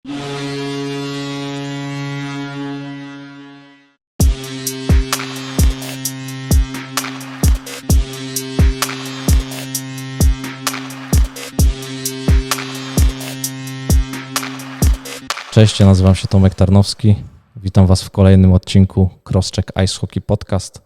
Cześć, ja nazywam się Tomek Tarnowski. Witam Was w kolejnym odcinku Crosscheck Ice Hockey Podcast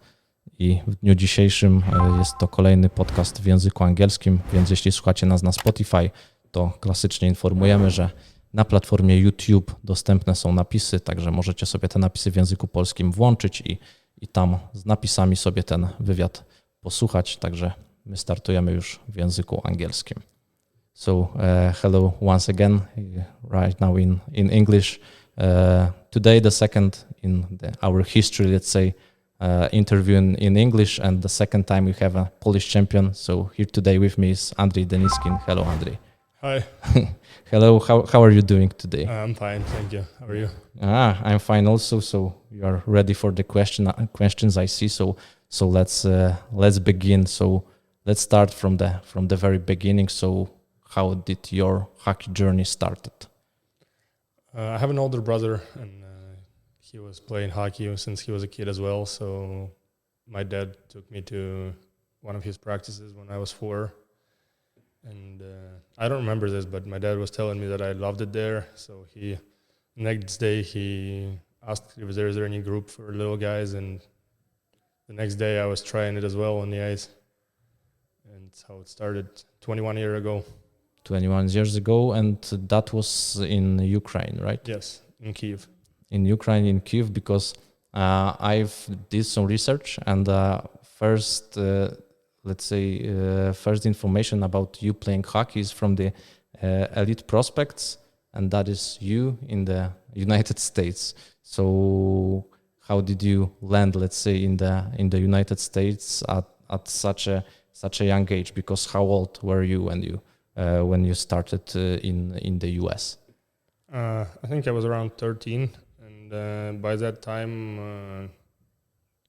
i w dniu dzisiejszym jest to kolejny podcast w języku angielskim, więc jeśli słuchacie nas na Spotify, to klasycznie informujemy, że na platformie YouTube dostępne są napisy, także możecie sobie te napisy w języku polskim włączyć i tam z napisami sobie ten wywiad posłuchać, także my startujemy już w języku angielskim. So hello once again, right now in English. Today the second in our history, let's say, interview in English, and the second time we have a Polish champion. So here today with me is Andrzej Deniskin. Hello, Andrzej. Hi. Hello, how are you doing today? I'm fine, thank you. How are you? I'm fine also. So you are ready for the questions I see. So let's begin. So let's start from the very beginning. So how did your hockey journey started? I have an older brother, and he was playing hockey since he was a kid as well. So my dad took me to one of his practices when I was 4. And I don't remember this, but my dad was telling me that I loved it there. So next day he asked if there is any group for little guys, and the next day I was trying it as well on the ice. And how it started 21 years ago. 21 years ago, and that was in Ukraine, right? Yes, in Kyiv. In Ukraine, in Kyiv, because I've did some research, and first information about you playing hockey is from the Elite Prospects, and that is you in the United States. So how did you land, let's say, in the United States at such a young age? Because how old were you when you started in the US? I think I was around 13, and by that time,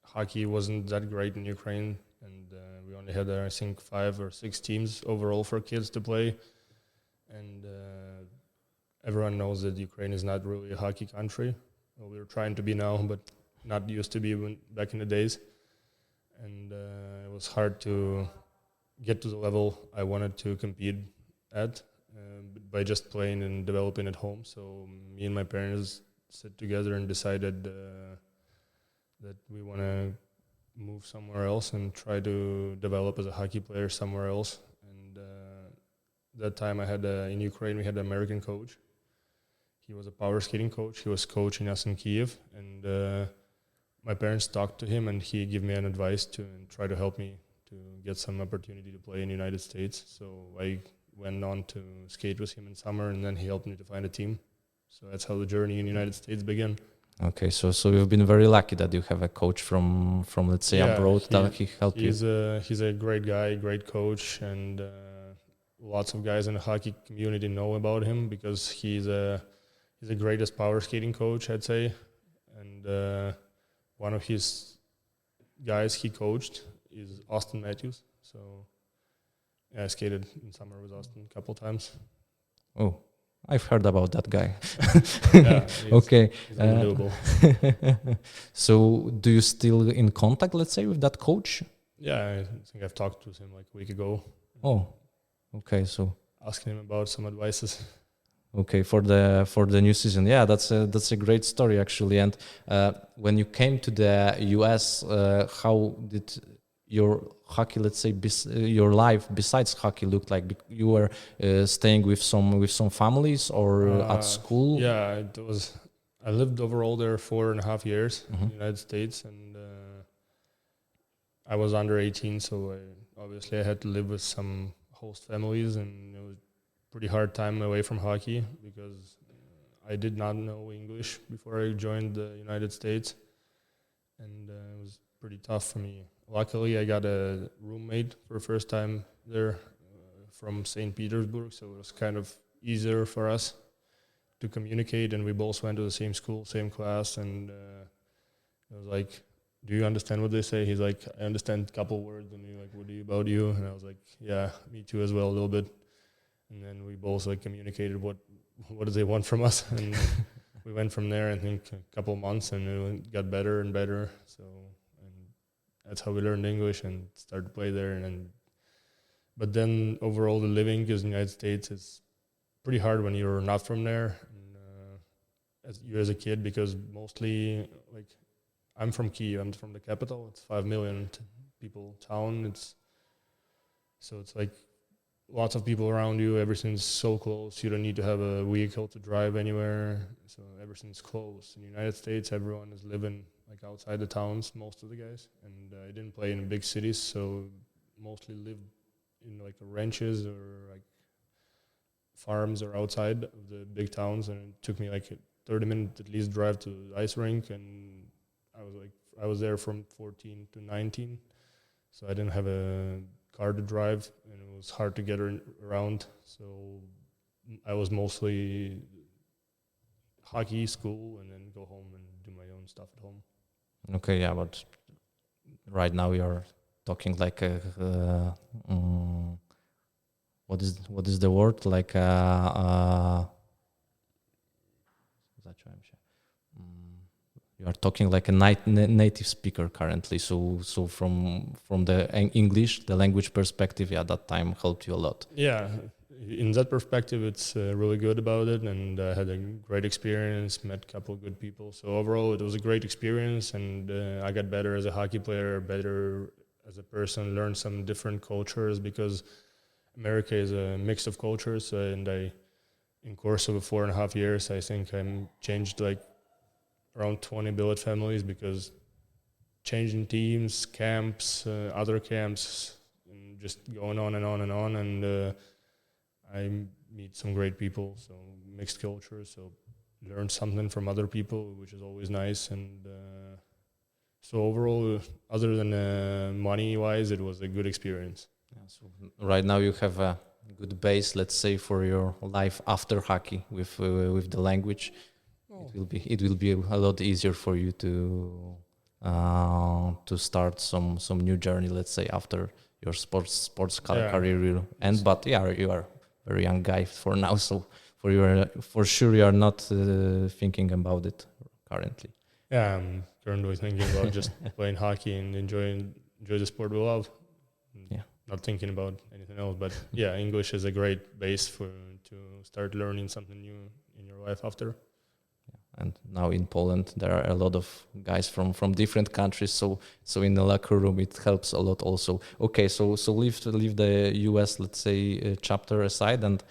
hockey wasn't that great in Ukraine, and we only had, I think, 5 or 6 teams overall for kids to play, and everyone knows that Ukraine is not really a hockey country. Well, we're trying to be now, but not used to be back in the days, and it was hard to get to the level I wanted to compete at by just playing and developing at home. So me and my parents sat together and decided that we want to move somewhere else and try to develop as a hockey player somewhere else. And that time I had in Ukraine we had an American coach. He was a power skating coach. He was coaching us in Kyiv, and my parents talked to him, and he gave me an advice and try to help me to get some opportunity to play in the United States. So I went on to skate with him in summer, and then he helped me to find a team. So that's how the journey in the United States began. Okay, so you've been very lucky that you have a coach from let's say abroad that he helped you. He's a great guy, great coach, and lots of guys in the hockey community know about him because he's the greatest power skating coach, I'd say. And one of his guys he coached is Austin Matthews. So yeah, I skated in summer with Austin a couple times. Oh, I've heard about that guy. Yeah, okay. He's unbelievable. So do you still in contact, let's say, with that coach? Yeah, I think I've talked with him like a week ago. Oh, okay. So asking him about some advices. Okay, for the new season, yeah, that's a great story actually. And when you came to the US, how did your hockey, let's say, your life besides hockey look like? You were staying with some families or at school? Yeah, it was. I lived overall there 4.5 years in the United States, and I was under 18, so obviously I had to live with some host families, and it was pretty hard time away from hockey because I did not know English before I joined the United States, and it was pretty tough for me. Luckily, I got a roommate for the first time there from St. Petersburg, so it was kind of easier for us to communicate, and we both went to the same school, same class, and it was like, do you understand what they say? He's like, I understand a couple words, and he's like, what about you? And I was like, yeah, me too as well, a little bit. And then we both like communicated what what do they want from us? And we went from there, I think, a couple of months, and it got better and better. So, and that's how we learned English and started to play there. But then overall, the living in the United States is pretty hard when you're not from there. And, as a kid, because mostly, like, I'm from Kyiv, I'm from the capital. It's 5 million people town. It's like lots of people around you. Everything's so close. You don't need to have a vehicle to drive anywhere. So everything's close. In the United States, everyone is living like outside the towns, most of the guys. And I didn't play in big cities, so mostly lived in like ranches or like farms or outside of the big towns. And it took me like a 30-minute at least drive to the ice rink. And I was there from 14 to 19. So I didn't have a car to drive, and it was hard to get around. So I was mostly hockey, school, and then go home and do my own stuff at home. Okay, yeah, but right now you're talking like what is the word, like you are talking like a native speaker currently. So from the English, the language perspective, yeah, that time helped you a lot. Yeah, in that perspective, it's really good about it, and I had a great experience, met a couple of good people. So overall, it was a great experience, and I got better as a hockey player, better as a person, learned some different cultures, because America is a mix of cultures, and in course of 4.5 years, I think I'm changed like around 20 billet families, because changing teams, camps, other camps, and just going on and on and on. And I meet some great people, so mixed culture, so learn something from other people, which is always nice. And so overall, other than money-wise, it was a good experience. Yeah, so right now you have a good base, let's say, for your life after hockey with the language. It will be a lot easier for you to start some new journey, let's say, after your sports career will end. But yeah, you are a very young guy for now, so for sure you are not thinking about it currently. Yeah, I'm currently thinking about just playing hockey and enjoy the sport we love. Yeah, not thinking about anything else. But yeah, English is a great base to start learning something new in your life after. And now in Poland, there are a lot of guys from different countries. So in the locker room, it helps a lot also. Okay, so leave the US, let's say, chapter aside, and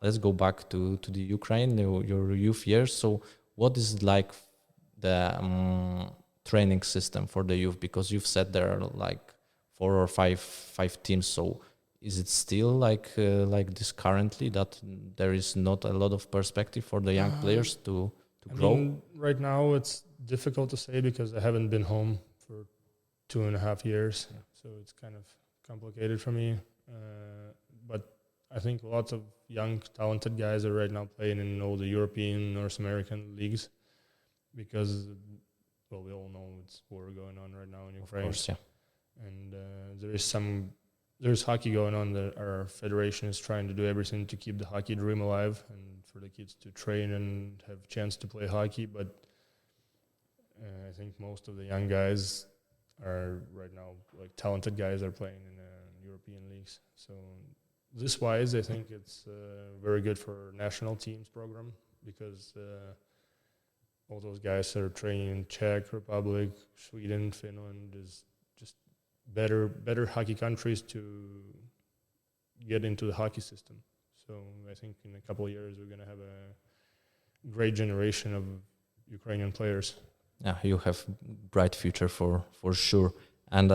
let's go back to the Ukraine, your youth years. So what is like the training system for the youth? Because you've said there are like 4 or 5 teams. So is it still like this currently, that there is not a lot of perspective for the young players to grow? I mean, right now it's difficult to say, because I haven't been home for 2.5 years, so it's kind of complicated for me. But I think lots of young, talented guys are right now playing in all the European, North American leagues, because, well, we all know it's war going on right now in Ukraine. Of course, yeah. And there's hockey going on. Our federation is trying to do everything to keep the hockey dream alive and for the kids to train and have a chance to play hockey. But I think most of the young guys are right now, like talented guys, are playing in European leagues. So this wise, I think it's very good for national teams program, because all those guys are training in Czech Republic, Sweden, Finland, is just better hockey countries to get into the hockey system. So I think in a couple of years we're going to have a great generation of Ukrainian players. Yeah, you have bright future for sure. And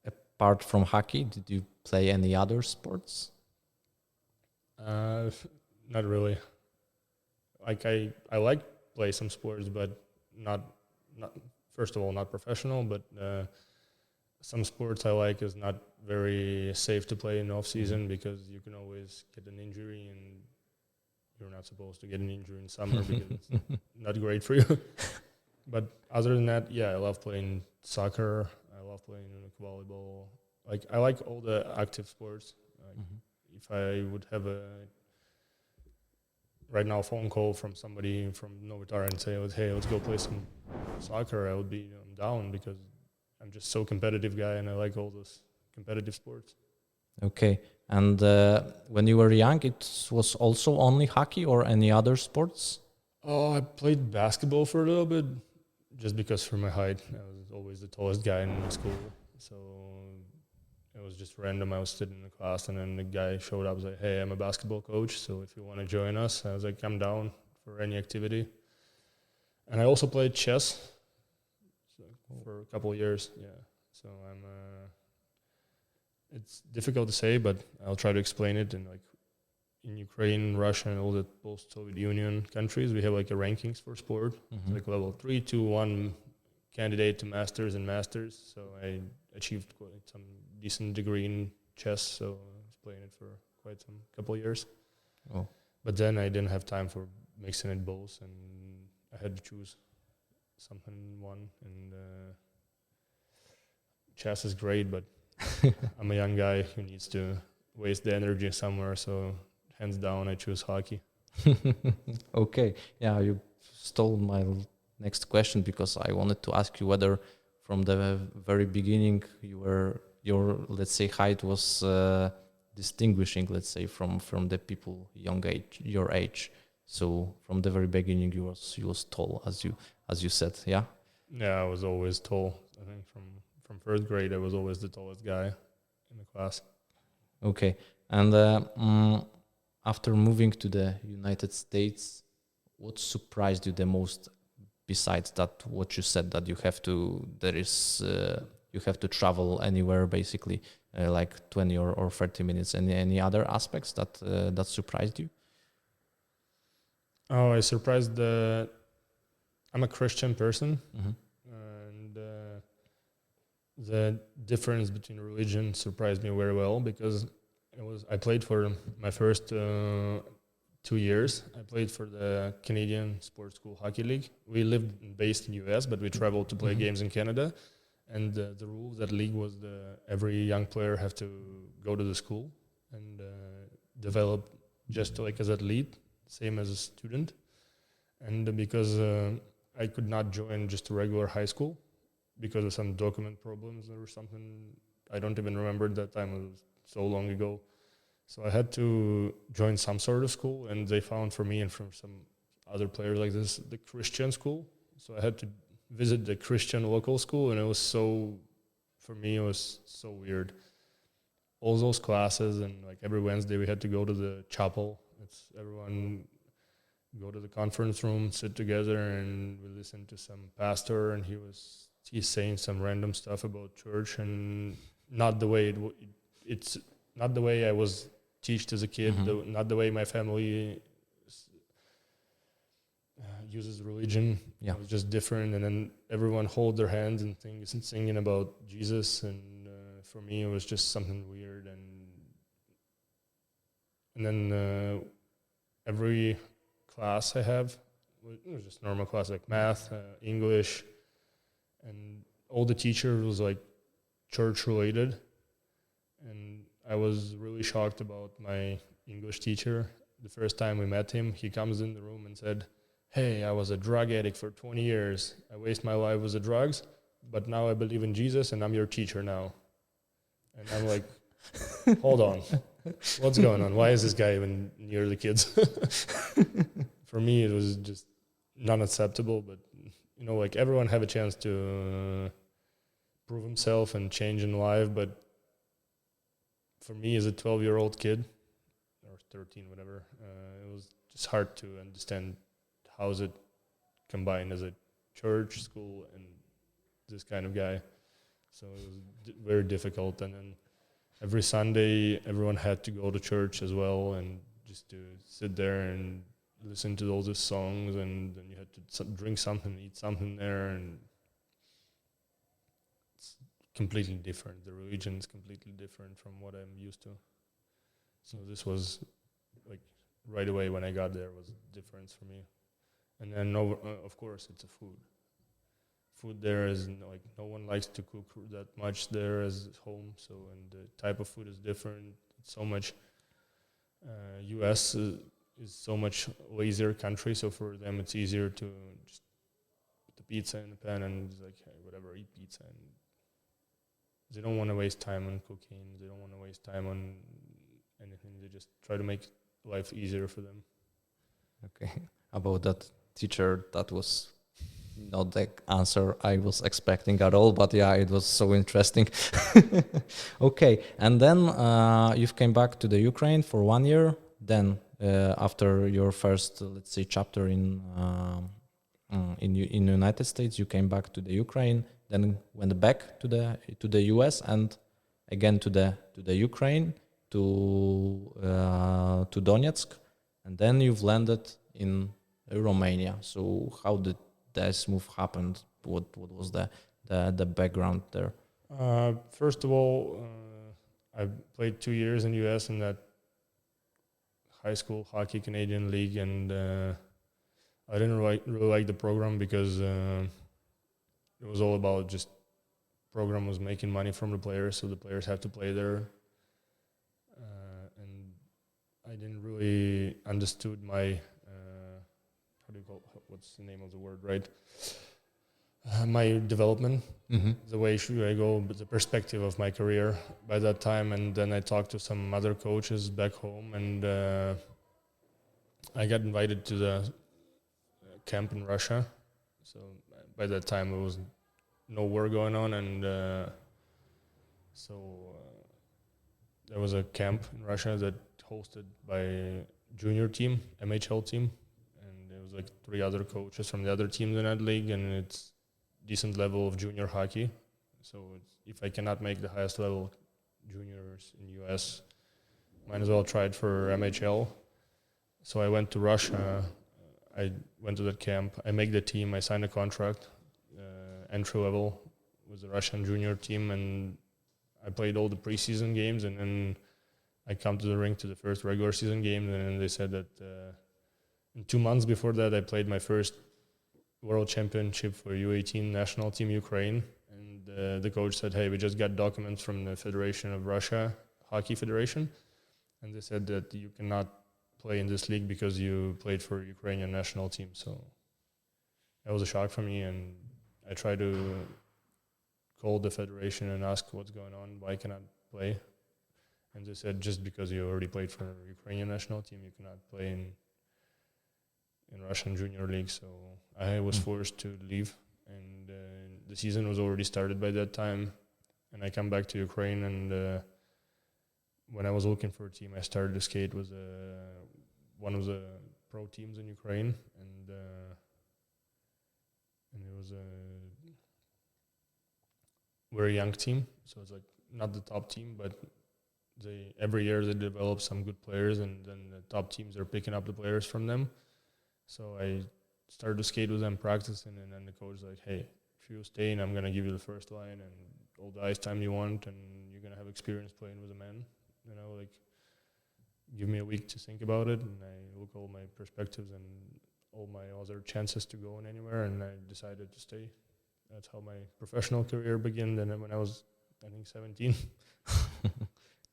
apart from hockey, did you play any other sports? Not really. Like I like play some sports, but not first of all, not professional, but some sports I like is not very safe to play in off season, because you can always get an injury, and you're not supposed to get an injury in summer because it's not great for you. But other than that, yeah, I love playing soccer. I love playing volleyball. Like, I like all the active sports. Like, if I would have right now phone call from somebody from Novitar and say, hey, let's go play some soccer, I would be down, because I'm just so competitive guy and I like all those competitive sports. Okay. And when you were young, it was also only hockey or any other sports? Oh, I played basketball for a little bit, just because for my height, I was always the tallest guy in my school. So it was just random. I was sitting in the class, and then the guy showed up. Was like, "Hey, I'm a basketball coach, so if you want to join us," I was like, "I'm down for any activity." And I also played chess for a couple of years. Yeah, so I'm. It's difficult to say, but I'll try to explain it. And like in Ukraine, Russia, and all the post-Soviet Union countries, we have like a rankings for sport. It's like level 3, 2, 1 candidate to masters and masters. So I achieved some decent degree in chess. So I was playing it for quite some couple of years. Oh. But then I didn't have time for mixing it both, and I had to choose something one. And chess is great, but I'm a young guy who needs to waste the energy somewhere. So hands down, I choose hockey. Okay. Yeah, you stole my next question, because I wanted to ask you whether from the very beginning your let's say height was distinguishing, let's say, from the people your age. So from the very beginning you was tall, as you said. Yeah. Yeah, I was always tall. I think from first grade, I was always the tallest guy in the class. Okay. And after moving to the United States, what surprised you the most, besides that what you said, that you have to travel anywhere, basically, like 20 or 30 minutes? Any other aspects that surprised you? Oh, I surprised I'm a Christian person, Mm-hmm. and the difference between religion surprised me very well, because I played for my first 2 years. I played for the Canadian Sports School Hockey League. We lived based in US, but we traveled to play games in Canada. And the rule of that league was every young player have to go to the school and develop just like as athlete, same as a student. And because I could not join just a regular high school because of some document problems or something, I don't even remember that time. It was so long ago. So I had to join some sort of school, and they found for me and from some other players like this, the Christian school. So I had to visit the Christian local school, and for me, it was so weird. All those classes, and like every Wednesday we had to go to the chapel. Everyone go to the conference room, sit together, and we listened to some pastor, and he's saying some random stuff about church, and not the way it's not the way I was taught as a kid, not the way my family uses religion. Yeah. It was just different, and then everyone hold their hands and singing about Jesus, and for me it was just something weird. And then every class I have, it was just normal class like math, English, and all the teachers was like church related. And I was really shocked about my English teacher. The first time we met him, he comes in the room and said, "Hey, I was a drug addict for 20 years. I waste my life with the drugs, but now I believe in Jesus and I'm your teacher now." And I'm like, hold on, what's going on? Why is this guy even near the kids? For me, it was just not acceptable, but like everyone have a chance to prove himself and change in life, but for me as a 12-year-old kid, or 13, whatever, it was just hard to understand how is it combined as a church, school, and this kind of guy. So it was very difficult. And then every Sunday, everyone had to go to church as well, and just to sit there and listen to all these songs, and then you had to drink something, eat something there, and it's completely different. The religion is completely different from what I'm used to. So this was like right away when I got there was a difference for me. And then of course it's a food. Food there is like no one likes to cook that much there as home. So and the type of food is different. It's so much. U.S. is so much lazier country, so for them it's easier to just put the pizza in the pan and it's like, hey, whatever, eat pizza. And they don't want to waste time on cocaine. They don't want to waste time on anything. They just try to make life easier for them. Okay. About that teacher, that was not the answer I was expecting at all, but yeah, it was so interesting. Okay, and then you came back to the Ukraine for 1 year. Then after your first, let's say, chapter in United States, you came back to the Ukraine. Then went back to the US and again to the Ukraine to Donetsk, and then you've landed in Romania. So how did this move happened? What was the background there? First of all, I played 2 years in US in that high school hockey Canadian league, and I didn't really like the program because it was all about just program was making money from the players, so the players have to play there, and I didn't really understood my what's the name of the word, right? My development, the way should I go, but the perspective of my career by that time. And then I talked to some other coaches back home, and I got invited to the camp in Russia. So by that time, there was no war going on, and there was a camp in Russia that hosted by junior team, MHL team. There was like 3 other coaches from the other teams in that league, and it's decent level of junior hockey. So if I cannot make the highest level juniors in US, might as well try it for MHL. So I went to Russia. I went to that camp. I made the team. I signed a contract, entry level with the Russian junior team, and I played all the preseason games. And then I come to the rink to the first regular season game, and then they said that in 2 months before that, I played my first World Championship for U18 national team Ukraine. And the coach said, hey, we just got documents from the Federation of Russia, Hockey Federation. And they said that you cannot play in this league because you played for Ukrainian national team. So that was a shock for me. And I tried to call the federation and ask what's going on, why I cannot play. And they said, just because you already played for Ukrainian national team, you cannot play in Russian junior league. So I was forced to leave, and the season was already started by that time. And I come back to Ukraine, and when I was looking for a team, I started to skate with one of the pro teams in Ukraine, and it was a very young team. So it's like not the top team, but every year they develop some good players, and then the top teams are picking up the players from them. So I started to skate with them, practicing, and then the coach was like, hey, if you stay in, I'm going to give you the first line and all the ice time you want, and you're going to have experience playing with a man. Like, give me a week to think about it, and I look all my perspectives and all my other chances to go in anywhere, and I decided to stay. That's how my professional career began, and then when I was, I think, 17.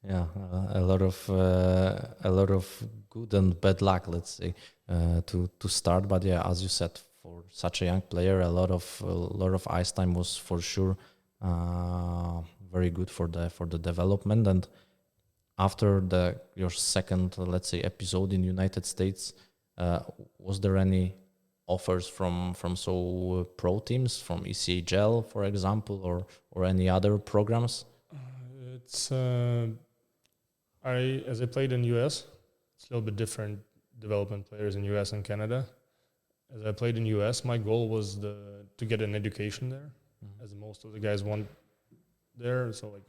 Yeah, a lot of good and bad luck, let's say, to start. But yeah, as you said, for such a young player, a lot of ice time was for sure very good for the development. And after your second, let's say, episode in United States, was there any offers from pro teams, from ECHL, for example, or any other programs? It's as I played in US, it's a little bit different development players in US and Canada. As I played in US, my goal was to get an education there, as most of the guys want there. So like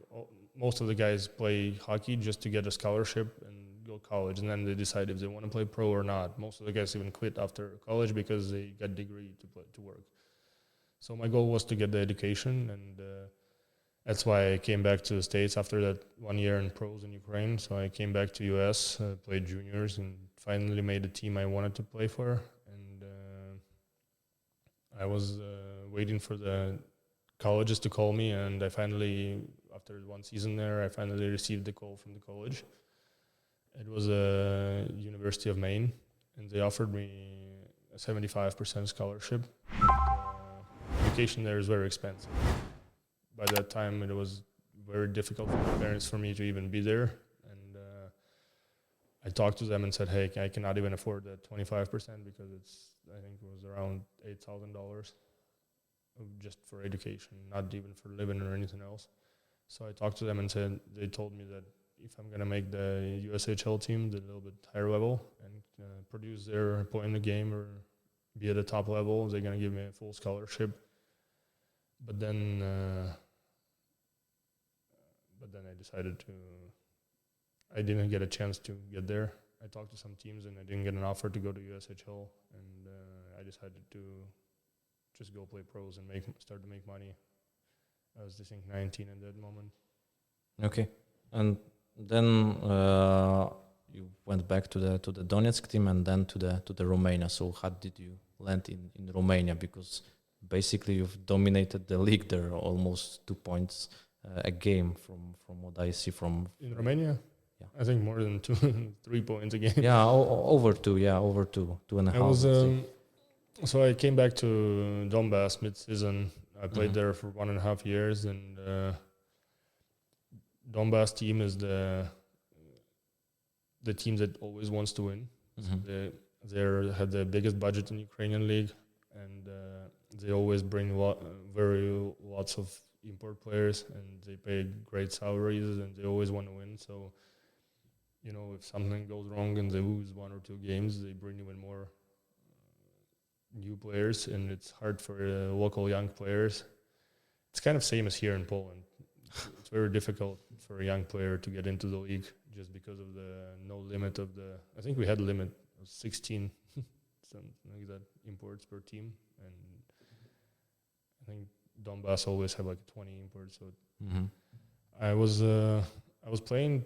most of the guys play hockey just to get a scholarship and go to college, and then they decide if they want to play pro or not. Most of the guys even quit after college because they got degree to work. So my goal was to get the education, and that's why I came back to the States after that 1 year in pros in Ukraine. So I came back to US, played juniors, and finally made a team I wanted to play for. And I was waiting for the colleges to call me, and I finally, after 1 season there, I finally received the call from the college. It was University of Maine, and they offered me a 75% scholarship. Education there is very expensive. By that time, it was very difficult for my parents for me to even be there. And I talked to them and said, hey, I cannot even afford that 25% because I think it was around $8,000 just for education, not even for living or anything else. So I talked to them and they told me that if I'm going to make the USHL team, the little bit higher level, and produce their point in the game or be at the top level, they're going to give me a full scholarship. But then I decided I didn't get a chance to get there. I talked to some teams and I didn't get an offer to go to USHL, and I decided to just go play pros and start to make money. I was, I think, 19 at that moment. Okay, and then you went back to the Donetsk team and then to the Romania. So how did you land in Romania? Because basically you've dominated the league there, almost 2 points a game from what I see from in Romania. Yeah, I think more than 3 points a game. Yeah, over 2. Yeah, over 2.5. I was so I came back to Donbass mid-season. I played there for 1.5 years, and Donbass team is the team that always wants to win. So they had the biggest budget in Ukrainian league, and they always bring lots of import players, and they pay great salaries, and they always want to win. So, if something goes wrong and they lose 1 or 2 games, they bring even more new players, and it's hard for local young players. It's kind of same as here in Poland. It's very difficult for a young player to get into the league just because of the no limit of the. I think we had a limit of 16, something like that, imports per team, and I think Donbass always have like 20 imports. So I was playing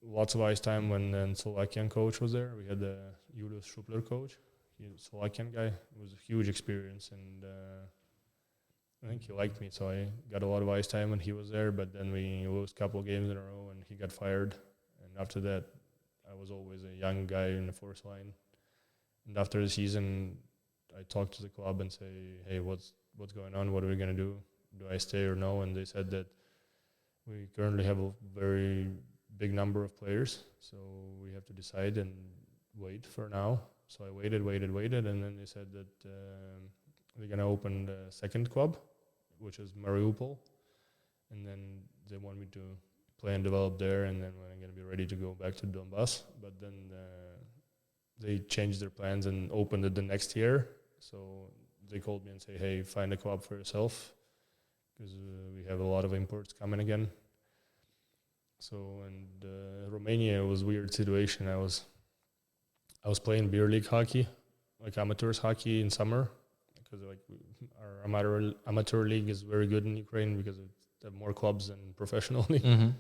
lots of ice time when the Slovakian coach was there. We had the Julius Schupler coach. He's a Slovakian guy. It was a huge experience, and I think he liked me, so I got a lot of ice time when he was there. But then we lost a couple of games in a row, and he got fired. And after that, I was always a young guy in the fourth line. And after the season, I talked to the club and say, "Hey, what's going on? What are we gonna do? Do I stay or no?" And they said that we currently have a very big number of players, so we have to decide and wait for now. So I waited, and then they said that they're gonna open the second club, which is Mariupol, and then they want me to play and develop there, and then when I'm gonna be ready to go back to Donbass. But then they changed their plans and opened it the next year. So they called me and say, "Hey, find a club for yourself, because we have a lot of imports coming again." So, and Romania was a weird situation. I was playing beer league hockey, like amateurs hockey in summer, because like our amateur league is very good in Ukraine because they have more clubs than professional league.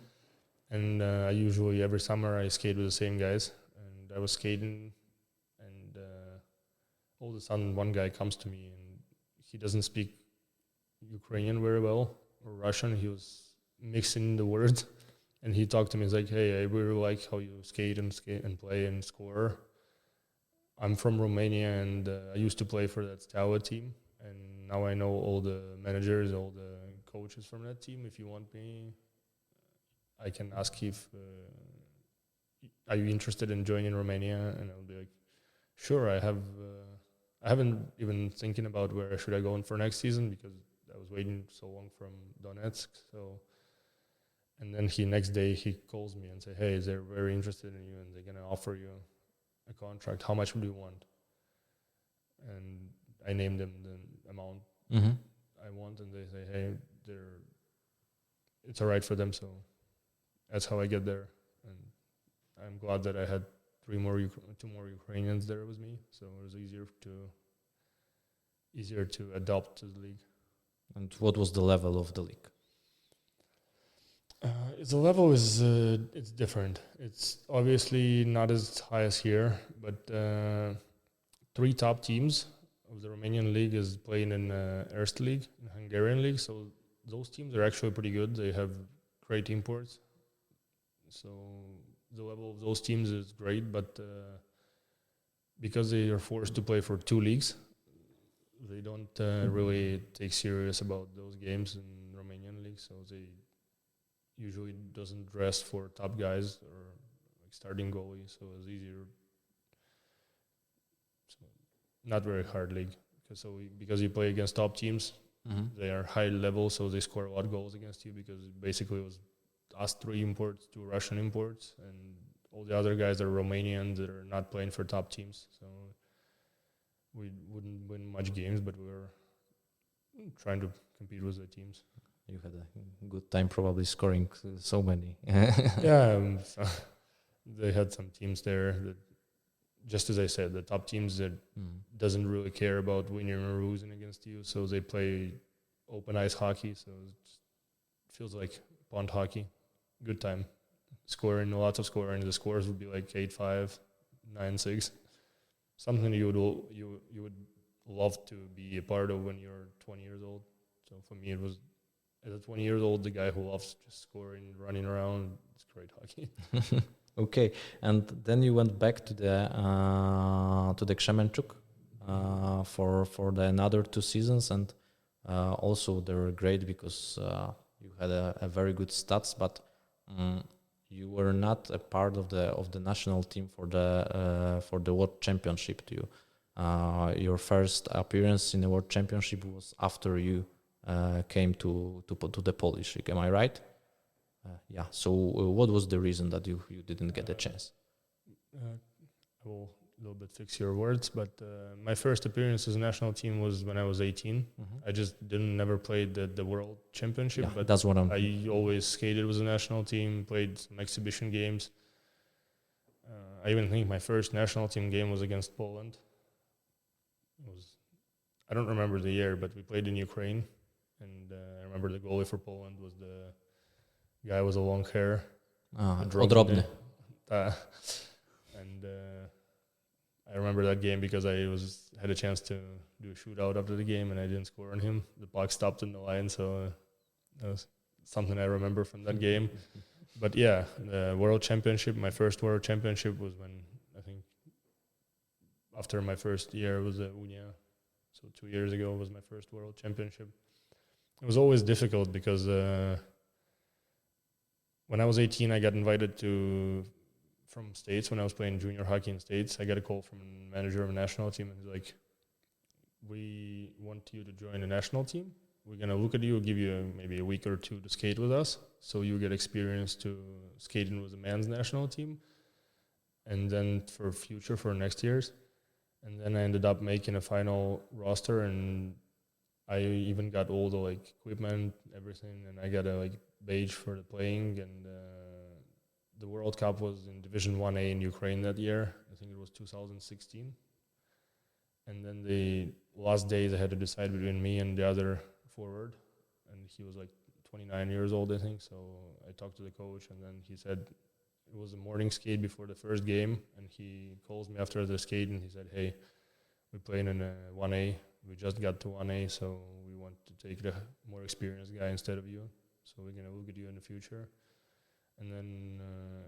And I usually every summer I skate with the same guys, and I was skating, and all of a sudden one guy comes to me and he doesn't speak Ukrainian very well or Russian. He was mixing the words, and he talked to me. He's like, "Hey, I really like how you skate and play and score. I'm from Romania, and I used to play for that Steaua team, and now I know all the managers, all the coaches from that team. If you want me, I can ask if are you interested in joining Romania?" And I'll be like, "Sure, I haven't even thinking about where should I go in for next season because I was waiting so long from Donetsk." So, and then next day he calls me and say, "Hey, they're very interested in you, and they're gonna offer you a contract. How much do you want?" And I named them the amount I want, and they say, "Hey, it's all right for them." So that's how I get there, and I'm glad that I had two more Ukrainians there with me, so it was easier to adopt to the league. And what was the level of the league? The level is it's different. It's obviously not as high as here, but 3 top teams of the Romanian league is playing in Erste League, in Hungarian league. So those teams are actually pretty good. They have great imports. So the level of those teams is great, but because they are forced to play for 2 leagues, they don't really take serious about those games in Romanian league. So they usually doesn't dress for top guys or like starting goalie. So it's easier. So not very hard league because you play against top teams. They are high level, so they score a lot of goals against you because basically it was us 3 imports, 2 Russian imports, and all the other guys are Romanian that are not playing for top teams. So we wouldn't win much games, but we were trying to compete with the teams. You had a good time probably scoring so many. Yeah, so they had some teams there that, just as I said, the top teams that doesn't really care about winning or losing against you, so they play open ice hockey, so it feels like pond hockey. Good time. Scoring, lots of scoring. The scores would be like 8-5, 9-6. Something you would love to be a part of when you're 20 years old. So for me, it was, as a 20 years old, the guy who loves just scoring, running around. It's great hockey. Okay, and then you went back to the Kremenchuk for the another 2 seasons, and also they were great because you had a very good stats, but you were not a part of the national team for the World Championship. Your first appearance in the World Championship was after you came to the Polish League. Am I right? Yeah. So what was the reason that you didn't get a chance? I will a little bit fix your words, but my first appearance as a national team was when I was 18. I just never played the World Championship, but that's what I always skated with the national team, played some exhibition games. I even think my first national team game was against Poland. I don't remember the year, but we played in Ukraine, and I remember the goalie for Poland was the guy with the long hair. Odrobny. And I remember that game because I had a chance to do a shootout after the game, and I didn't score on him. The puck stopped in the line, so that was something I remember from that game. But yeah, the World Championship, my first World Championship was when, I think, after my first year was at Unia. So 2 years ago was my first World Championship. It was always difficult because when I was 18, I got invited from States when I was playing junior hockey in States. I got a call from a manager of a national team, and he's like, "We want you to join the national team. We're going to look at you, give you maybe a week or 2 to skate with us, so you get experience to skating with the men's national team, and then for future, for next years." And then I ended up making a final roster, and I even got all the equipment, everything, and I got a badge for the playing. And the World Cup was in Division 1A in Ukraine that year. I think it was 2016. And then the last days I had to decide between me and the other forward, and he was 29 years old, I think. So I talked to the coach, and then he said it was a morning skate before the first game, and he calls me after the skate, and he said, "Hey, we're playing in 1A. We just got to 1A, so we want to take the more experienced guy instead of you. So we're going to look at you in the future." And then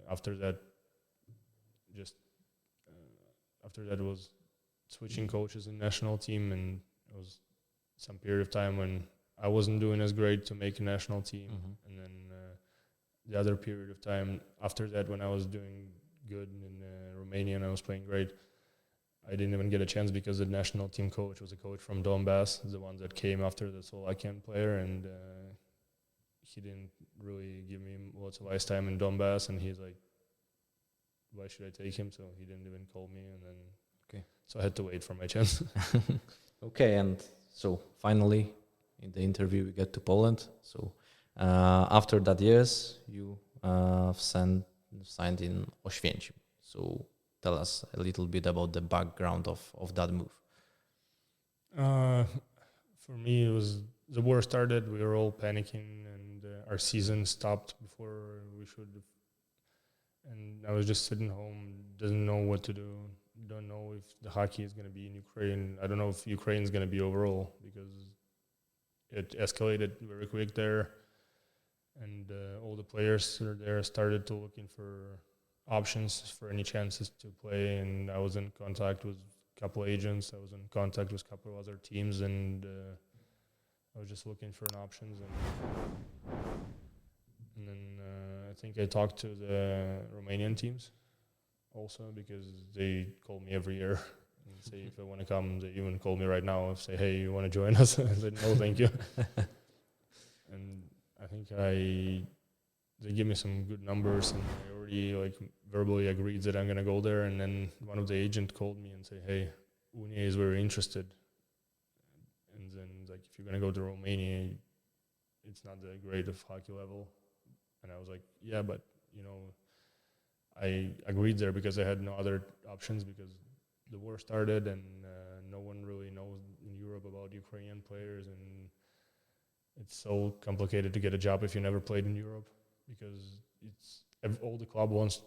after that was switching coaches in national team, and it was some period of time when I wasn't doing as great to make a national team. And then the other period of time after that, when I was doing good in Romania and I was playing great, I didn't even get a chance because the national team coach was a coach from Donbass, the one that came after the Slovakian player, and he didn't really give me lots of ice time in Donbass, and he's like, "Why should I take him?" So he didn't even call me, and then so I had to wait for my chance. Okay, and so finally in the interview we get to Poland. So after that years you signed in Oświęcim. So tell us a little bit about the background of that move. For me, it was the war started. We were all panicking, and our season stopped before we should. And I was just sitting home, didn't know what to do. Don't know if the hockey is going to be in Ukraine. I don't know if Ukraine is going to be overall, because it escalated very quick there, and all the players there started to looking for options for any chances to play, and I was in contact with a couple agents. I was in contact with a couple of other teams, and I was just looking for an options. And then I think I talked to the Romanian teams also, because they call me every year and say if I want to come. They even call me right now and say, "Hey, you want to join us?" I said, "No, thank you." And I think they give me some good numbers, and I already like verbally agreed that I'm gonna go there. And then one of the agent called me and say, "Hey, Unia is very interested." And then like, if you're gonna go to Romania, it's not the grade of hockey level. And I was like, "Yeah, but you know, I agreed there because I had no other options, because the war started and no one really knows in Europe about Ukrainian players, and it's so complicated to get a job if you never played in Europe, because all the club wants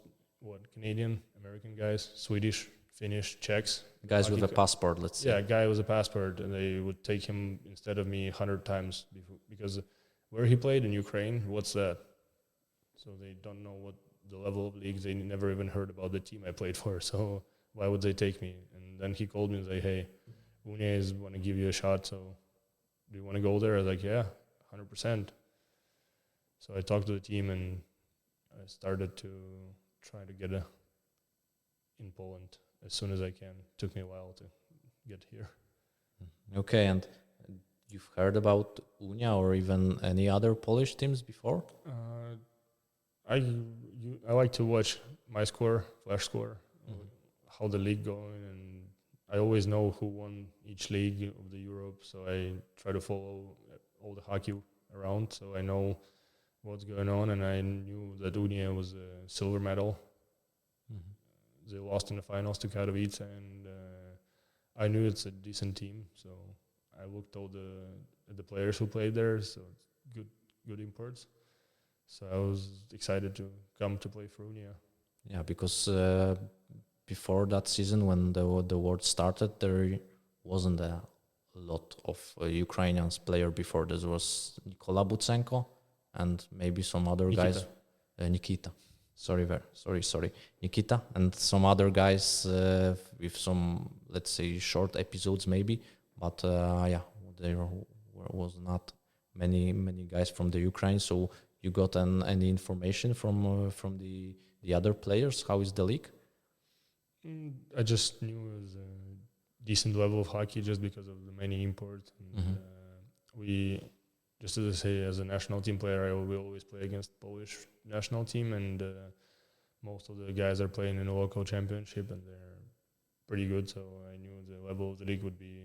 Canadian, American guys, Swedish, Finnish, Czechs, Guys with a passport, let's say. yeah, a guy with a passport, and they would take him instead of me 100 times because where he played in Ukraine, what's that? So they don't know what the level of league. They never even heard about the team I played for. So why would they take me? And then he called me and said, "Hey, Unia is want to give you a shot. So do you want to go there?" I was like, "Yeah, 100%." So I talked to the team and I started to try to get in Poland as soon as I can. Took me a while to get here. Okay, and you've heard about Unia or even any other Polish teams before? I like to watch my score, flash score, how the league going, and I always know who won each league of the Europe. So I try to follow all the hockey around, so I know what's going on. And I knew that Unia was a silver medal. They lost in the finals to Katowice, and I knew it's a decent team. So I looked at the players who played there. So it's good imports. So I was excited to come to play for Unia. Yeah, because before that season, when the war started, there wasn't a lot of Ukrainians player before. There was Nikola Butsenko and maybe some other Nikita. guys. Nikita. Sorry. Nikita and some other guys with some, let's say, short episodes maybe. But yeah, there was not many guys from the Ukraine. So you got any information from the other players? How is the league? I just knew it was a decent level of hockey just because of the many imports. And, we, just as I say, as a national team player, I will always play against Polish national team, and most of the guys are playing in the local championship, and they're pretty good. So I knew the level of the league would be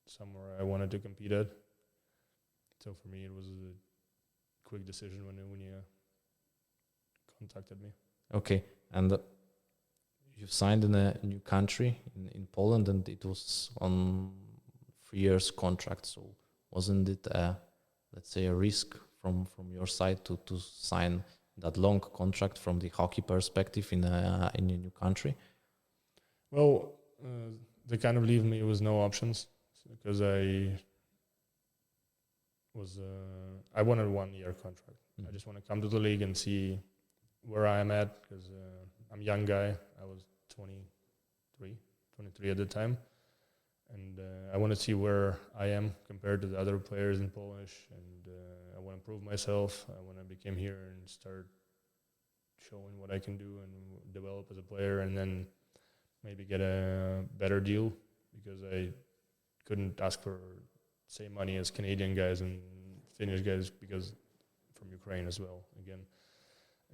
somewhere I wanted to compete at. So for me, it was a quick decision when Unia contacted me. Okay, and you've signed in a new country in Poland, and it was on 3 years contract. So wasn't it let's say a risk from your side to sign that long contract from the hockey perspective in a new country? Well, they kind of leave me with no options because I wanted a 1 year contract. I just want to come to the league and see where I am at, because I'm a young guy. I was 23 at the time. And I want to see where I am compared to the other players in Polish. And I want to prove myself. I want to become here and start showing what I can do and develop as a player, and then maybe get a better deal, because I couldn't ask for same money as Canadian guys and Finnish guys, because from Ukraine as well again.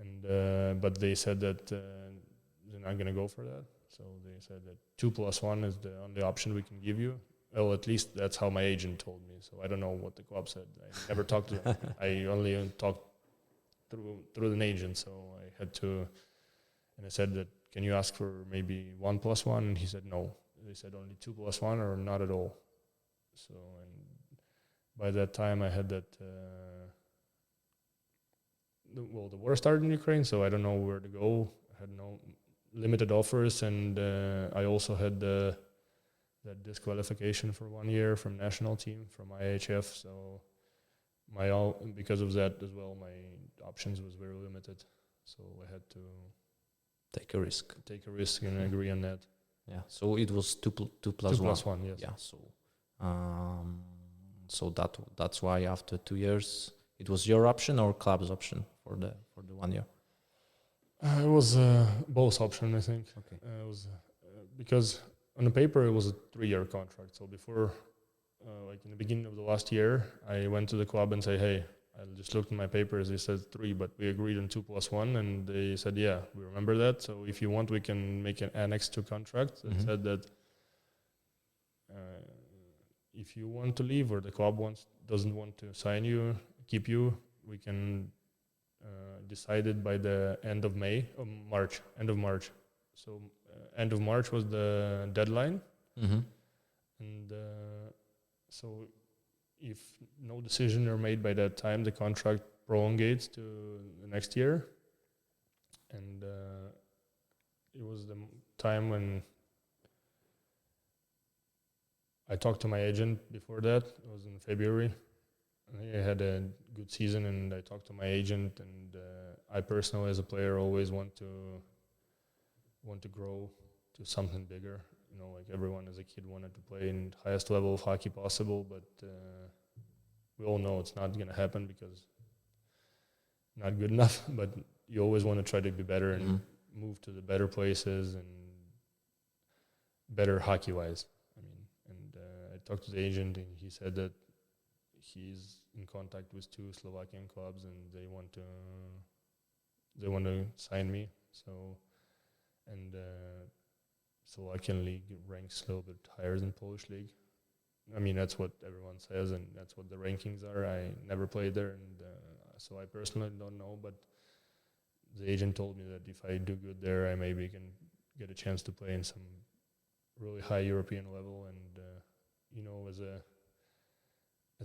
And but they said that they're not going to go for that. So they said that 2+1 is the only option we can give you. Well, at least that's how my agent told me. So I don't know what the club said. I never talked to them. I only talked through an agent. So I had to, and I said that, can you ask for maybe 1+1? And he said no. They said only 2+1 or not at all. So, and by that time I had that. The war started in Ukraine, so I don't know where to go. I had no limited offers, and I also had that disqualification for 1 year from national team, from IHF. So because of that as well, my options was very limited. So I had to Take a risk. and agree on that. Yeah. So it was two plus 2 one. plus 1, yes. Yeah. So that's why after 2 years it was your option or club's option for the 1 year. It was both option, I think. Okay. It was because on the paper it was a 3-year contract. So before, like in the beginning of the last year, I went to the club and say, hey, I just looked at my papers. They said 3, but we agreed on 2 plus 1, and they said, yeah, we remember that. So if you want, we can make an annex to contract that said that if you want to leave or the club doesn't want to sign you, keep you, we can decide it by the end of March. So end of March was the deadline, and so if no decision are made by that time, the contract prolongates to the next year, and it was the time when I talked to my agent before that. It was in February. I had a good season, and I talked to my agent. And I personally, as a player, always want to grow to something bigger. You know, like everyone as a kid wanted to play in highest level of hockey possible, but we all know it's not going to happen because not good enough. But you always want to try to be better and move to the better places and better hockey-wise. I talked to the agent, and he said that he's in contact with 2 Slovakian clubs, and they want to sign me. So, and Slovakian league ranks a little bit higher than Polish league. I mean, that's what everyone says, and that's what the rankings are. I never played there, and so I personally don't know. But the agent told me that if I do good there, I maybe can get a chance to play in some really high European level. And you know, as a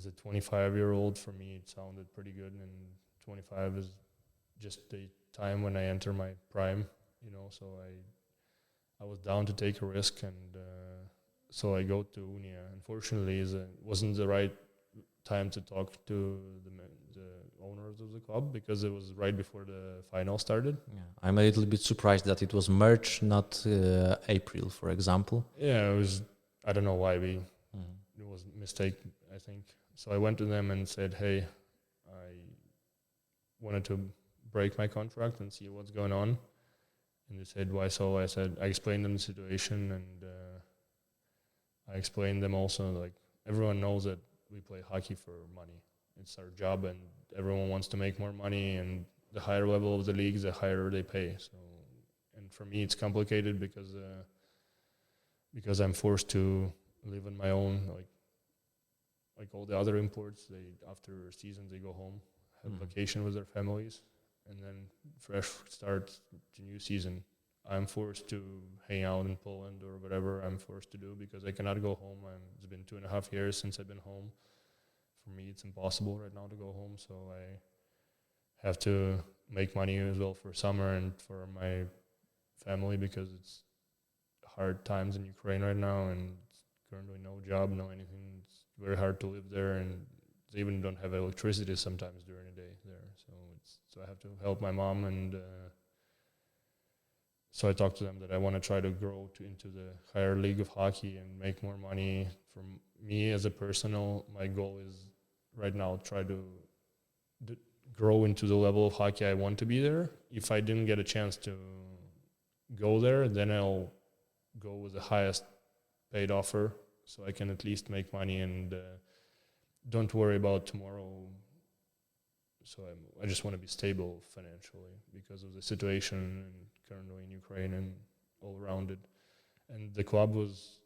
25-year-old, for me, it sounded pretty good. And 25 is just the time when I enter my prime, you know. So I was down to take a risk, and so I go to Unia. Unfortunately, it wasn't the right time to talk to the owners of the club because it was right before the final started. Yeah. I'm a little bit surprised that it was March, not April, for example. Yeah, it was. I don't know why it was a mistake, I think. So I went to them and said, hey, I wanted to break my contract and see what's going on. And they said, why so? I explained them the situation, and I explained them also, like, everyone knows that we play hockey for money. It's our job, and everyone wants to make more money, and the higher level of the leagues, the higher they pay. So, and for me, it's complicated because I'm forced to live on my own, like all the other imports. They, after seasons, they go home, have vacation with their families, and then fresh start the new season. I'm forced to hang out in Poland or whatever I'm forced to do because I cannot go home. It's been 2.5 years since I've been home. For me, it's impossible right now to go home, so I have to make money as well for summer and for my family because it's hard times in Ukraine right now, and currently no job, no anything. It's very hard to live there, and they even don't have electricity sometimes during the day there. So I have to help my mom, and so I talked to them that I want to try to grow into the higher league of hockey and make more money. For me as a personal, my goal is right now try to grow into the level of hockey I want to be there. If I didn't get a chance to go there, then I'll go with the highest paid offer so I can at least make money and don't worry about tomorrow. So I just want to be stable financially because of the situation currently in Ukraine and all around it. And the club was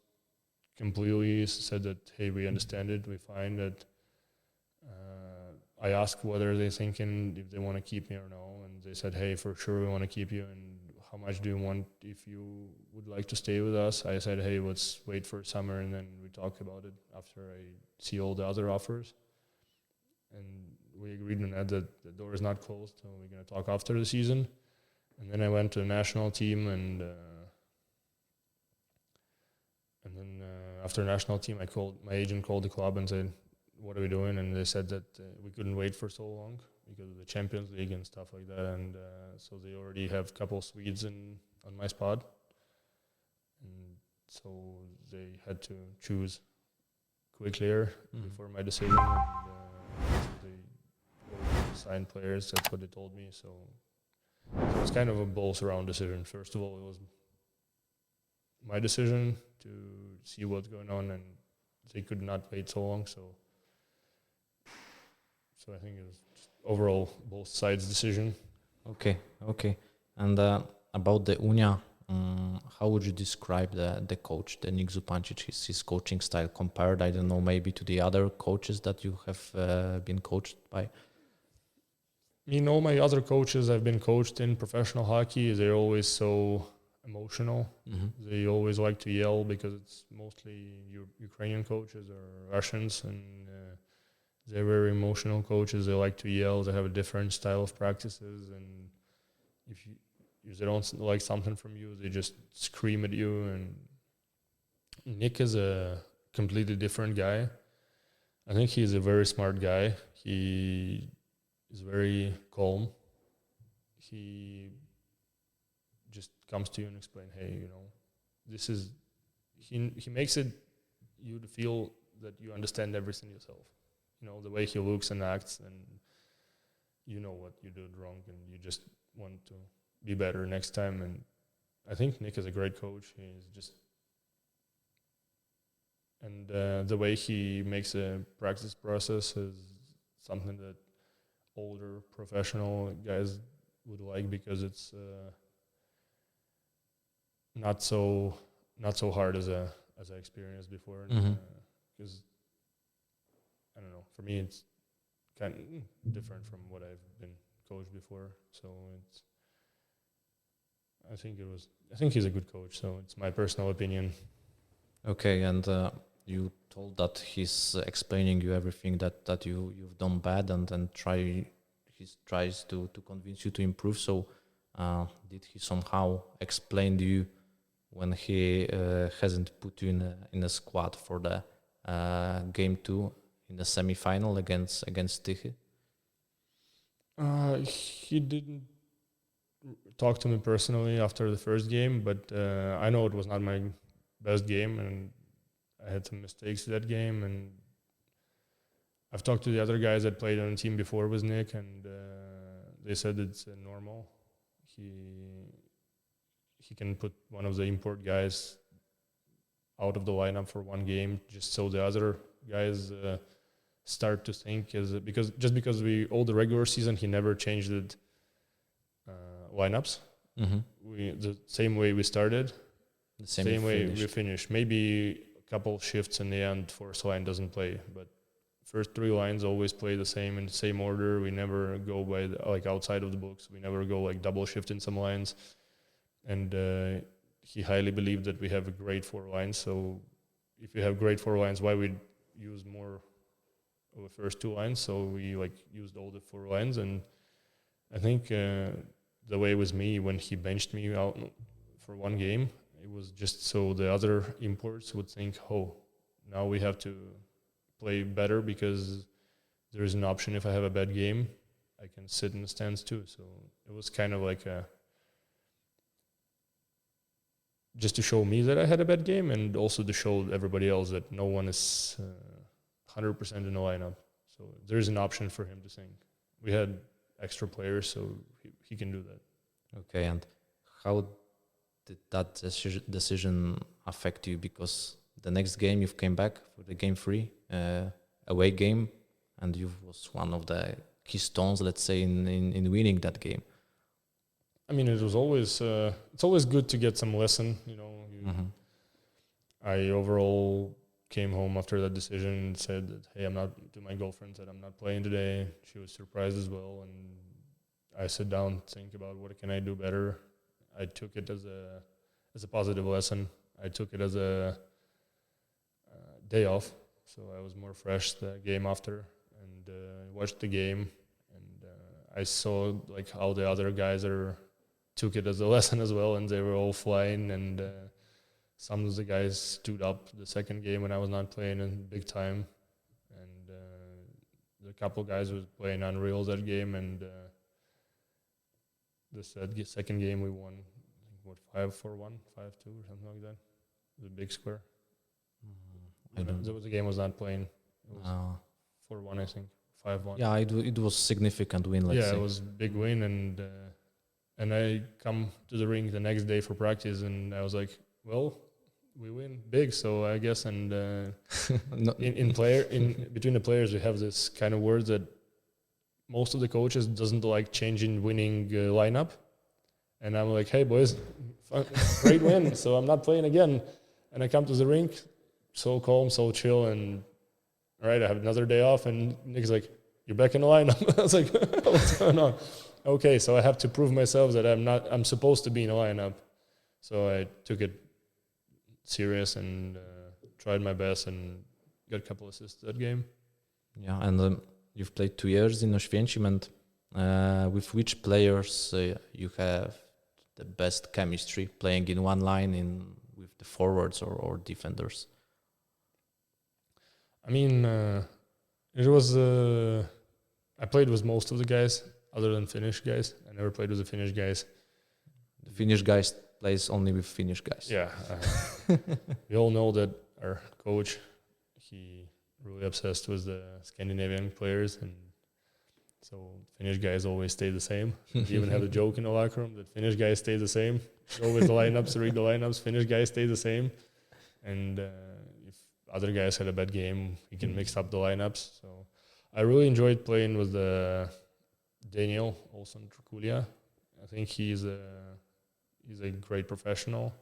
completely said that, hey, we understand it, we find that. I asked whether they're thinking if they want to keep me or no, and they said, hey, for sure we want to keep you, and how much do you want if you would like to stay with us? I said, hey, let's wait for summer, and then we talk about it after I see all the other offers. And we agreed on that the door is not closed, so we're going to talk after the season. And then I went to the national team, and then after the national team, my agent called the club and said, what are we doing? And they said that we couldn't wait for so long because of the Champions League and stuff like that. And so they already have a couple of Swedes in on my spot, and so they had to choose quickly before my decision, and so they signed players. That's what they told me. So it's kind of a balls around decision. First of all, it was my decision to see what's going on, and they could not wait so long. So I think it was just overall both sides' decision. Okay. And about the Unia, how would you describe the coach, the Nick Zupancic, his coaching style compared, I don't know, maybe to the other coaches that you have been coached by? All my other coaches I've been coached in professional hockey, they're always so emotional. Mm-hmm. They always like to yell because it's mostly Ukrainian coaches or Russians, and they're very emotional coaches. They like to yell. They have a different style of practices, and if they don't like something from you, they just scream at you. And Nick is a completely different guy. I think he's a very smart guy. He is very calm. He just comes to you and explain, hey, this is, he makes it you to feel that you understand everything yourself. The way he looks and acts, and you know what you did wrong, and you just want to be better next time. And I think Nick is a great coach. He's just, and the way he makes a practice process is something that older professional guys would like, because it's not so hard as I experienced before. Because I don't know, for me it's kind of different from what I've been coached before. So I think he's a good coach. So it's my personal opinion. Okay, and you told that he's explaining you everything that you've done bad, and then he tries to convince you to improve. So did he somehow explain to you when he hasn't put you in a squad for the game 2 in the semi-final against Tychy? He didn't talk to me personally after the first game, but I know it was not my best game, and I had some mistakes that game. And I've talked to the other guys that played on the team before with Nick, and they said it's normal. He can put one of the import guys out of the lineup for one game, just so the other guys start to think, because all the regular season he never changed it lineups. The same way we started, the same way we finished. Maybe a couple shifts in the end, fourth line doesn't play, but first 3 lines always play the same in the same order. We never go by outside of the books. We never go double shift in some lines. And he highly believed that we have a great 4 lines. So if you have great 4 lines, why we use more of the first 2 lines? So we used all the 4 lines. And I think the way it was me when he benched me out for one game, it was just so the other imports would think, oh, now we have to play better, because there is an option if I have a bad game, I can sit in the stands too. So it was kind of just to show me that I had a bad game, and also to show everybody else that no one is 100% in the lineup. So there is an option for him to think. We had extra players, so he can do that. Okay, and how did that decision affect you? Because the next game you came back for the game 3 away game, and you was one of the keystones, let's say, in winning that game. I mean, it was always it's always good to get some lesson. I overall came home after that decision and said that, hey, to my girlfriend said I'm not playing today. She was surprised as well, and I sat down, think about what can I do better. I took it as a positive lesson. I took it as a day off, so I was more fresh the game after, and watched the game, and I saw how the other guys took it as a lesson as well, and they were all flying, and some of the guys stood up the second game when I was not playing in big time, and the couple guys was playing unreal that game, and the second game we won what 5-4-1, 5-2, or something like that. It was a big square. I don't. The game was not playing. It was Uh, 4-1, I think, 5-1. yeah, it was significant win. Let's Yeah, say. it was a big win, and I come to the rink the next day for practice, and I was like, well, we win big, so I guess. And No- in between the players, we have this kind of word that most of the coaches doesn't like changing winning lineup, and I'm like, hey boys, great win, so I'm not playing again. And I come to the rink, so calm, so chill, and all right, I have another day off, and Nick's like, you're back in the lineup. I was like, what's going on? Okay, so I have to prove myself that I'm supposed to be in the lineup. So I took it serious and tried my best and got a couple assists that game. Yeah, and you've played 2 years in Oświęcim, and with which players you have the best chemistry playing in one line with the forwards or defenders? I mean, it was. I played with most of the guys, other than Finnish guys. I never played with the Finnish guys. The Finnish guys plays only with Finnish guys. Yeah, we all know that our coach, he really obsessed with the Scandinavian players, and so Finnish guys always stay the same. We even have a joke in the locker room that Finnish guys stay the same. Go with the lineups, read the lineups. Finnish guys stay the same, and if other guys had a bad game, we can mix up the lineups. So I really enjoyed playing with Daniel Olsson Trukulia. I think he's a great professional.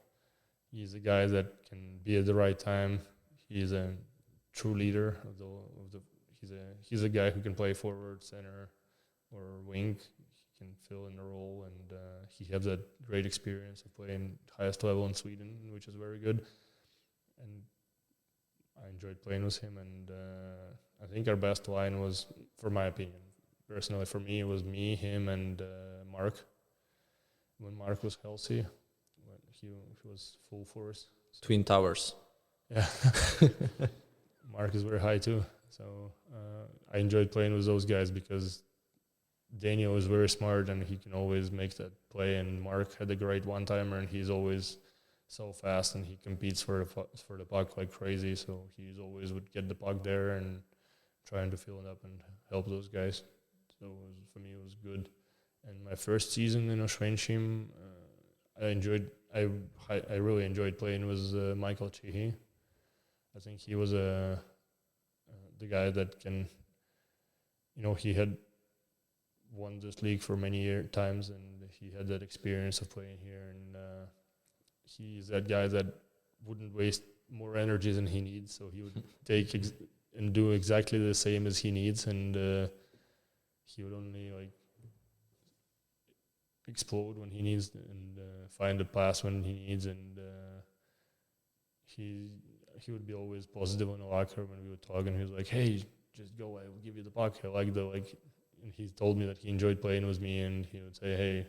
He's a guy that can be at the right time. He's a true leader of the. He's a guy who can play forward, center, or wing. He can fill in the role, and he has that great experience of playing highest level in Sweden, which is very good. And I enjoyed playing with him. And I think our best line was, for my opinion, personally for me, it was me, him, and Mark. When Mark was healthy, when he was full force. Twin Towers. Yeah. Mark is very high too. So I enjoyed playing with those guys because Daniel is very smart and he can always make that play. And Mark had a great one-timer, and he's always so fast, and he competes for the puck like crazy. So he's always would get the puck there and trying to fill it up and help those guys. So for me, it was good. And my first season in Oświęcim, I really enjoyed playing with Michael Chihi. I think he was the guy that can, he had won this league for many times, and he had that experience of playing here. And he's that guy that wouldn't waste more energy than he needs, so he would take and do exactly the same as he needs, and he would only explode when he needs and find a pass when he needs, and he would be always positive in the locker room when we would talk, and he was like, hey, just go, I will give you the puck. I like and he told me that he enjoyed playing with me, and he would say, hey,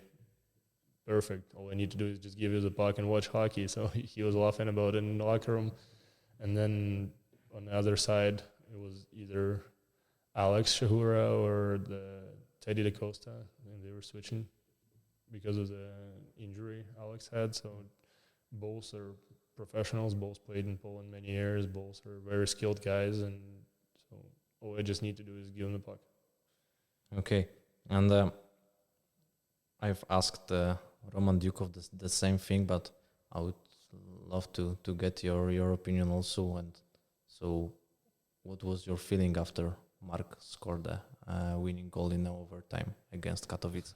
perfect, all I need to do is just give you the puck and watch hockey. So he was laughing about it in the locker room. And then on the other side, it was either Alex Shahura or Teddy DaCosta, and they were switching because of the injury Alex had. So both are professionals, both played in Poland many years, both are very skilled guys, and so all I just need to do is give them the puck. Okay, and I've asked Roman Dukov the same thing, but I would love to get your opinion also. And so, what was your feeling after Mark scored the winning goal in overtime against Katowice?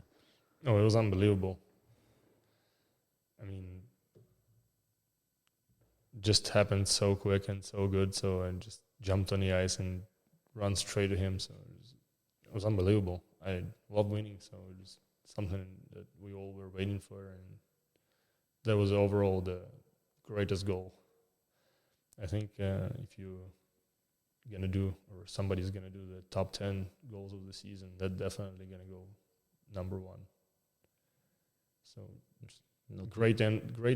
No, it was unbelievable. I mean, just happened so quick and so good. So I just jumped on the ice and run straight to him. So it was unbelievable. I love winning, so it was something that we all were waiting for, and that was overall the greatest goal. I think if you're gonna do, or somebody's gonna do the top 10 goals of the season, that's definitely gonna go number one. So great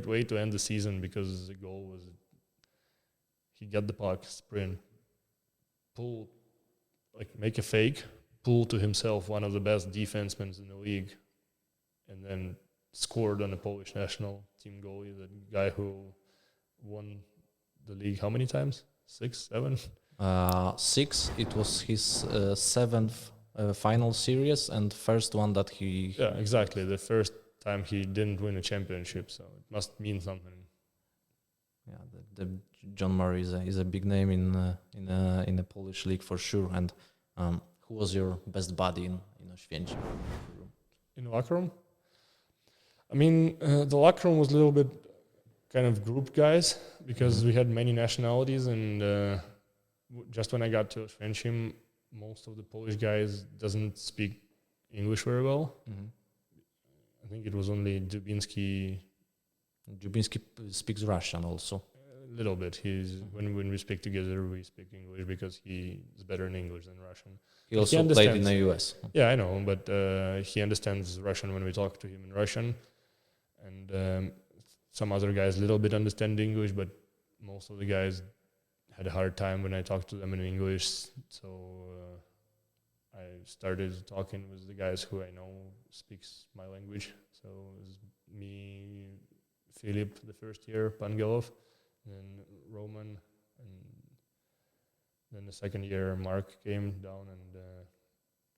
way to end the season, because the goal was he got the puck, sprint, pull, make a fake, pull to himself, one of the best defensemen in the league, and then scored on the Polish national team goalie, the guy who won the league how many times? 6, 7? 6. It was his seventh final series and first one that he. Yeah, exactly. The first time he didn't win a championship, so it must mean something. Yeah, the John Murray is a big name in the Polish league for sure. And who was your best buddy in Oświęcim? In the locker room? I mean, the locker room was a little bit kind of group guys because we had many nationalities, and just when I got to Oświęcim, most of the Polish guys doesn't speak English very well. Mm-hmm. I think it was only Dubiński. Dubiński speaks Russian also. A little bit. He's when we speak together, we speak English because he is better in English than Russian. He also played in the US. Yeah, I know, but he understands Russian when we talk to him in Russian, and some other guys a little bit understand English, but most of the guys had a hard time when I talked to them in English. So I started talking with the guys who I know speaks my language. So it was me, Filip the first year, Pangelov, then Roman, and then the second year Mark came down, and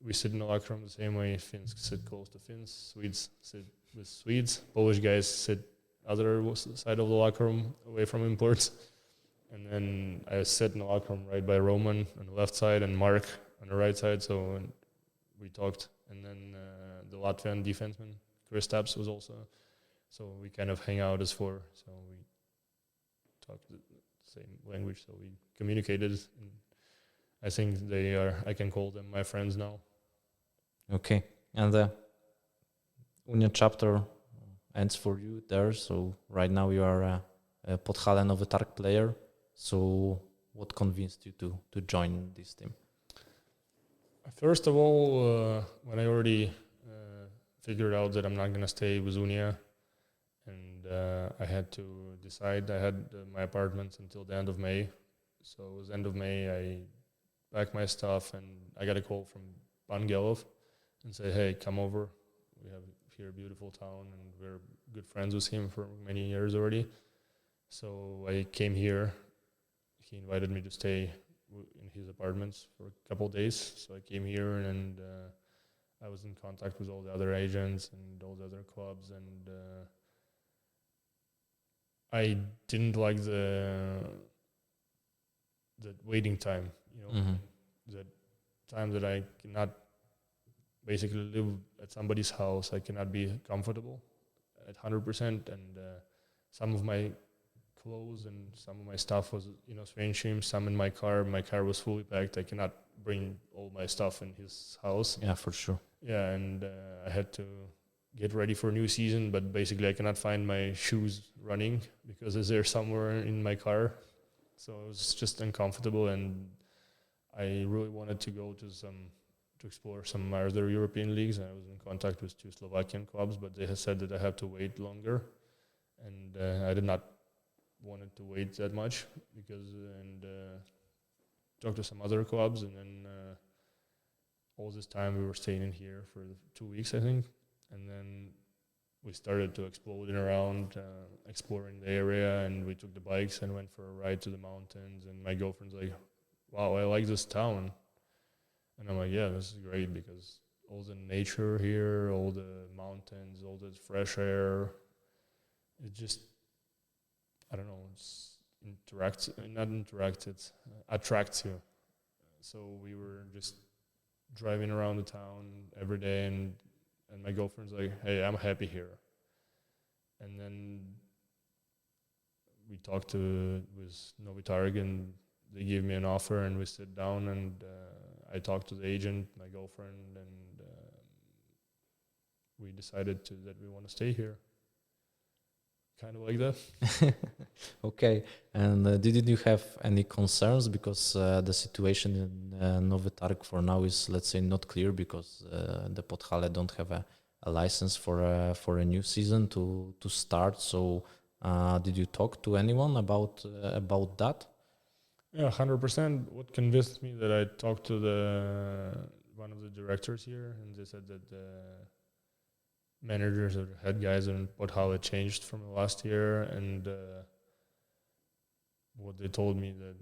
we sit in the locker room the same way. Finns sit close to Finns, Swedes sit with Swedes, Polish guys sit other side of the locker room away from imports. And then I sit in the locker room right by Roman on the left side and Mark on the right side. So we talked, and then the Latvian defenseman Kristaps was also. So we kind of hang out as four. So we talked the same language. So we communicated. And I think I can call them my friends now. Okay. And the Unia chapter ends for you there. So right now you are a Podhale Nowy Targ player. So what convinced you to join this team? First of all, when I already figured out that I'm not going to stay with Unia, and I had to decide. I had my apartment until the end of May. So it was end of May, I packed my stuff, and I got a call from Pangelov and said, hey, come over. We have here a beautiful town, and we're good friends with him for many years already. So I came here. He invited me to stay in his apartments for a couple of days. So I came here, and I was in contact with all the other agents and all the other clubs, and I didn't like the waiting time, the time that I cannot basically live at somebody's house. I cannot be comfortable at 100%, and some of my clothes and some of my stuff was Oświęcim, some in my car. My car was fully packed. I cannot bring all my stuff in his house. Yeah, for sure. Yeah, and I had to get ready for a new season, but basically I cannot find my shoes running because they're somewhere in my car. So it was just uncomfortable, and I really wanted to go to explore some other European leagues. I was in contact with 2 Slovakian clubs, but they had said that I have to wait longer, and I did not wanted to wait that much and talk to some other clubs, and then all this time we were staying in here for 2 weeks, I think, and then we started to exploding around, exploring the area, and we took the bikes and went for a ride to the mountains, and my girlfriend's like, wow, I like this town. And I'm like, yeah, this is great because all the nature here, all the mountains, all the fresh air, it just, I don't know, it's attracts you. So we were just driving around the town every day, and my girlfriend's like, hey, I'm happy here. And then we talked with Nowy Targ, and they gave me an offer, and we sit down, and I talked to the agent, my girlfriend, and we decided that we want to stay here. Kind of like that. Okay. And didn't you have any concerns because the situation in Nowy Targ for now is, let's say, not clear because the Podhale don't have a license for a new season to start. So did you talk to anyone about that? Yeah, 100%. What convinced me that I talked to one of the directors here, and they said that managers or the head guys and about how it changed from the last year, and what they told me that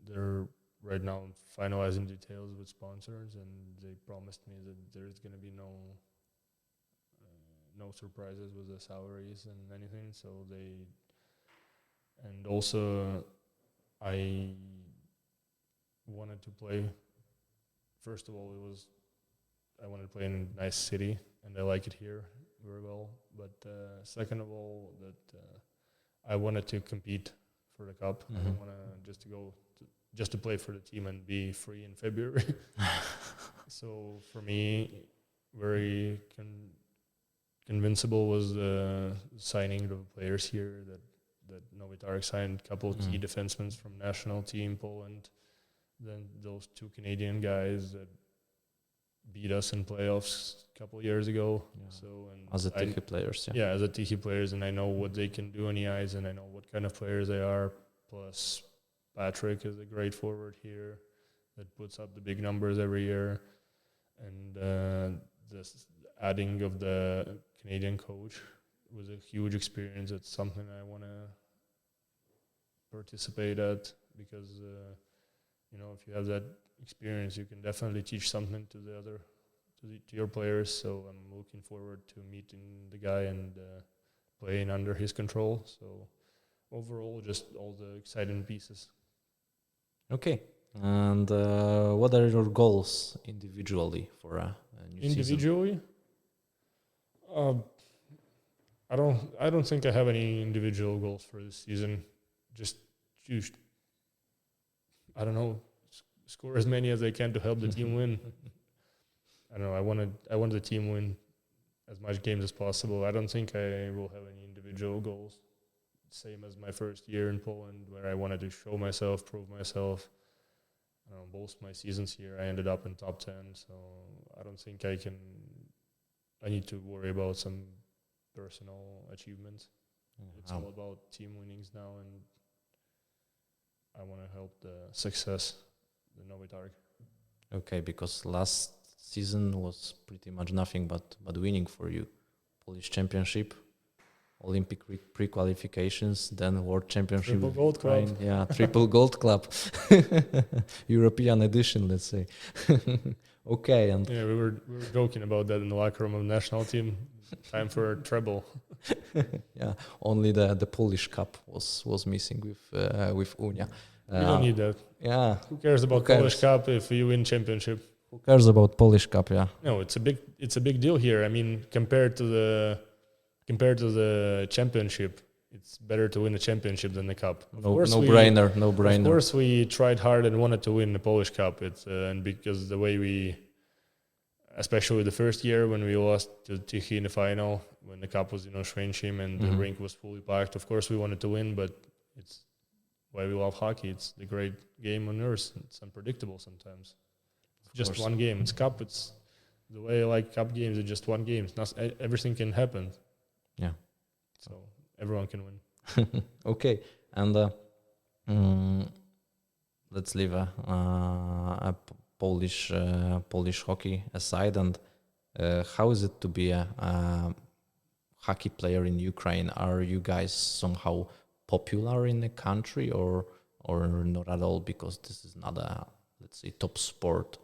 they're right now finalizing details with sponsors, and they promised me that there's going to be no surprises with the salaries and anything. So and also I wanted to play. First of all, I wanted to play in a nice city, and I like it here very well. But second of all, that I wanted to compete for the cup. I don't want to just to play for the team and be free in February. So for me, very convincible was the signing of the players here that Novi Targ signed a couple of key defensemen from national team Poland. Then those two Canadian guys that beat us in playoffs a couple of years ago. Yeah. So and As a Tichy players, yeah, as a Tichy players, and I know what they can do on the ice, and I know what kind of players they are. Plus, Patrick is a great forward here that puts up the big numbers every year, and this adding of the Canadian coach was a huge experience. It's something I want to participate at because if you have that experience, you can definitely teach something to your players. So I'm looking forward to meeting the guy and playing under his control. So overall, just all the exciting pieces. Okay. And what are your goals individually for a new season? Individually, I don't think I have any individual goals for this season. Just I don't know, score as many as I can to help the team win. I don't know. I want the team win as much games as possible. I don't think I will have any individual goals. Same as my first year in Poland, where I wanted to show myself, prove myself. Both my seasons here, I ended up in top 10. So I don't think I need to worry about some personal achievements. It's all about team winnings now, and I want to help the success, the Novi Targ. Okay, because last season was pretty much nothing but winning for you. Polish Championship, Olympic pre-qualifications, then World Championship. Triple Gold Club. Yeah, Triple Gold Club. European edition, let's say. Okay. And yeah, we were joking about that in the locker room of the national team. Time for a treble. Yeah, only the Polish Cup was missing with Unia. We don't need that. Yeah. Who cares about Polish Cup if you win championship? Who cares about Polish Cup? Yeah. No, it's a big deal here. I mean, compared to the championship, it's better to win the championship than the cup. No brainer. Of course, we tried hard and wanted to win the Polish Cup. It's and because the way especially the first year when we lost to Tichy in the final, when the cup was Święcim and the rink was fully packed. Of course, we wanted to win, but it's why we love hockey. It's the great game on earth. It's unpredictable sometimes. Just one game. It's cup. It's the way I like cup games. It's just one game. It's not, everything can happen. Yeah. So everyone can win. Okay. And let's leave a Polish hockey aside. And how is it to be a hockey player in Ukraine? Are you guys somehow popular in the country, or not at all, because this is not a, let's say, top sport?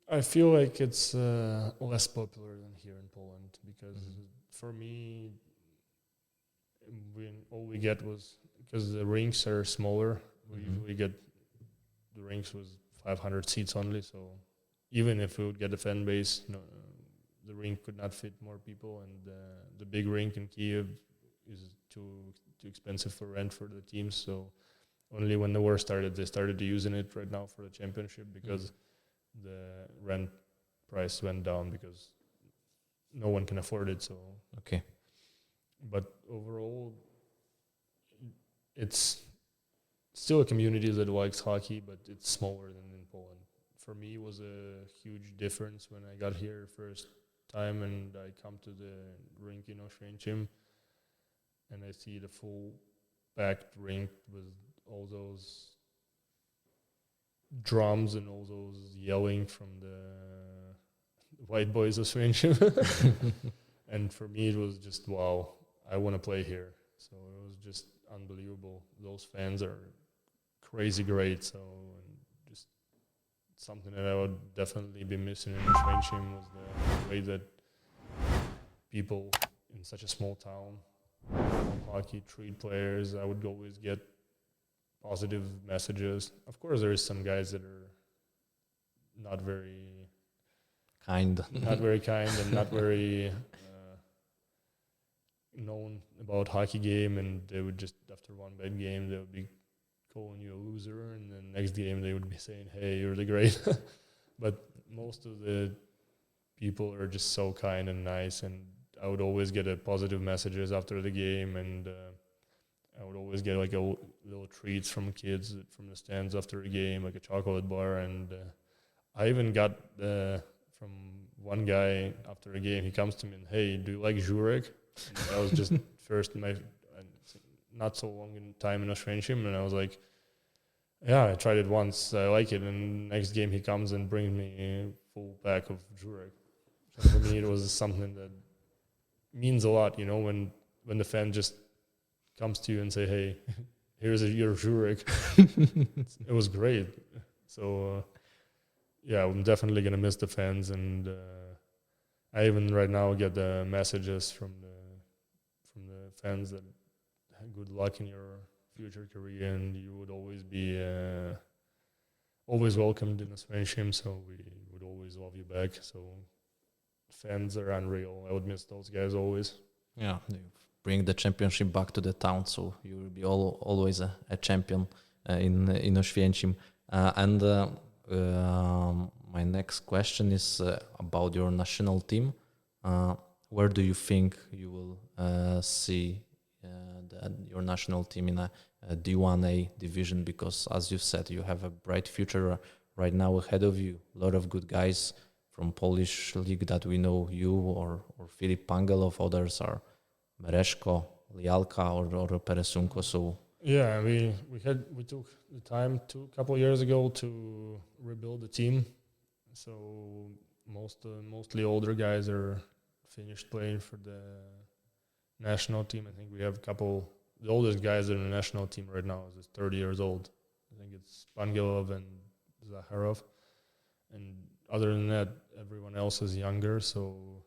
I feel like it's less popular than here in Poland because for me, all we get was, because the rinks are smaller, we usually get the rinks with 500 seats only. So even if we would get a fan base, the rink could not fit more people, and the big rink in Kiev is too expensive for rent for the teams. So only when the war started, they started using it right now for the championship, because the rent price went down because no one can afford it. So okay, but overall, it's still a community that likes hockey, but it's smaller than in Poland. For me, it was a huge difference when I got here first time and I come to the rink in Święcim and I see the full packed rink with all those drums and all those yelling from the white boys of Swinship. And for me, it was just, wow, I want to play here. So it was just unbelievable. Those fans are crazy great. So and just something that I would definitely be missing in Swinship was the way that people in such a small town hockey treat players. I would always get positive messages. Of course, there is some guys that are not very Kind. and not very known about hockey game, and they would just, after one bad game, they would be calling you a loser, and then next game they would be saying, hey, you're the great. But most of the people are just so kind and nice, and I would always get a positive messages after the game, and I would always get like a little treats from kids from the stands after a game, like a chocolate bar, and I even got from one guy after a game. He comes to me and, hey, do you like Jurek? And that was just first my not so long in time in Australia, and I was like, yeah, I tried it once, I like it, and next game he comes and brings me a full pack of Jurek. So for me, it was something that means a lot, you know, when the fan just comes to you and say, hey, here's your Jurek. It was great. So yeah, I'm definitely gonna miss the fans, and I even right now get the messages from the fans that good luck in your future career, and you would always be always welcomed in Svenskim, so we would always love you back. So fans are unreal. I would miss those guys always. Yeah, you bring the championship back to the town, so you will be always a champion in Oświęcim. My next question is about your national team. Where do you think you will see your national team in a D1A division? Because, as you said, you have a bright future right now ahead of you. A lot of good guys from Polish league that we know, you or Filip Pangelov, others are Mereszko, Lialka or Peresunko. So yeah, we took the time a couple of years ago to rebuild the team. So mostly older guys are finished playing for the national team. I think we have the oldest guys in the national team right now is 30 years old. I think it's Pangelov and Zakharov. And other than that, everyone else is younger. So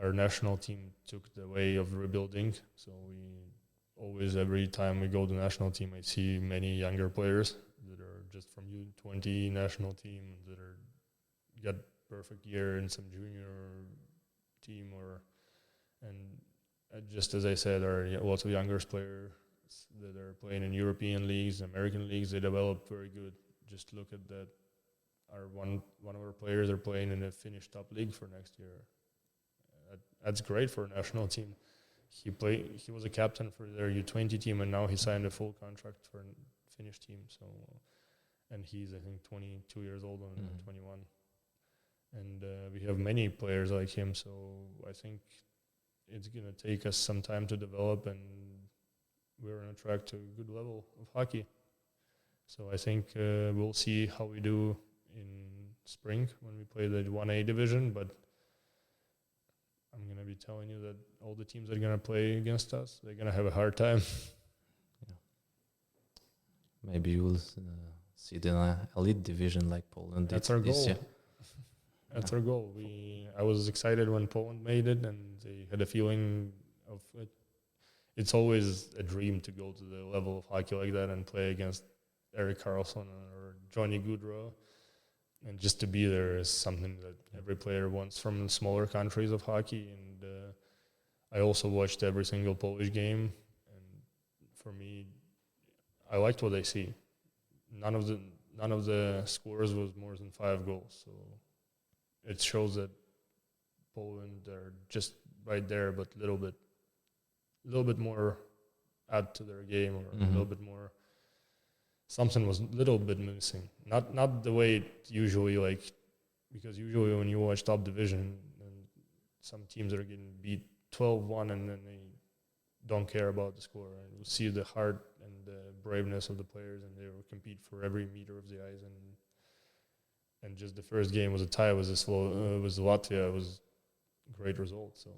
our national team took the way of rebuilding. So we always, every time we go to the national team, I see many younger players that are just from U20 national team that got perfect year in some junior team, and just as I said, are lots of younger players that are playing in European leagues, American leagues. They develop very good. Just look at that. One of our players are playing in a Finnish top league for next year. That's great for a national team. He was a captain for their U20 team, and now he signed a full contract for a Finnish team. So, and he's, I think, 22 years old and 21. And we have many players like him. So I think it's gonna take us some time to develop, and we're on a track to a good level of hockey. So I think we'll see how we do in spring when we play the 1A division, but I'm going to be telling you that all the teams that are going to play against us, they're going to have a hard time. Yeah. Maybe you will see it in an elite division like Poland. That's our goal. Year. That's our goal. I was excited when Poland made it, and they had a feeling of it. It's always a dream to go to the level of hockey like that and play against Erik Karlsson or Johnny Gaudreau. And just to be there is something that every player wants from the smaller countries of hockey. And I also watched every single Polish game. And for me, I liked what I see. None of the scores was more than 5 goals. So it shows that Poland are just right there, but a little bit more add to their game, or a little bit more. Something was a little bit missing. Not the way it usually, like, because usually when you watch top division, and some teams are getting beat 12-1 and then they don't care about the score. And you see the heart and the braveness of the players, and they will compete for every meter of the ice. And and just the first game was a tie. Was was Latvia. It was a great result. So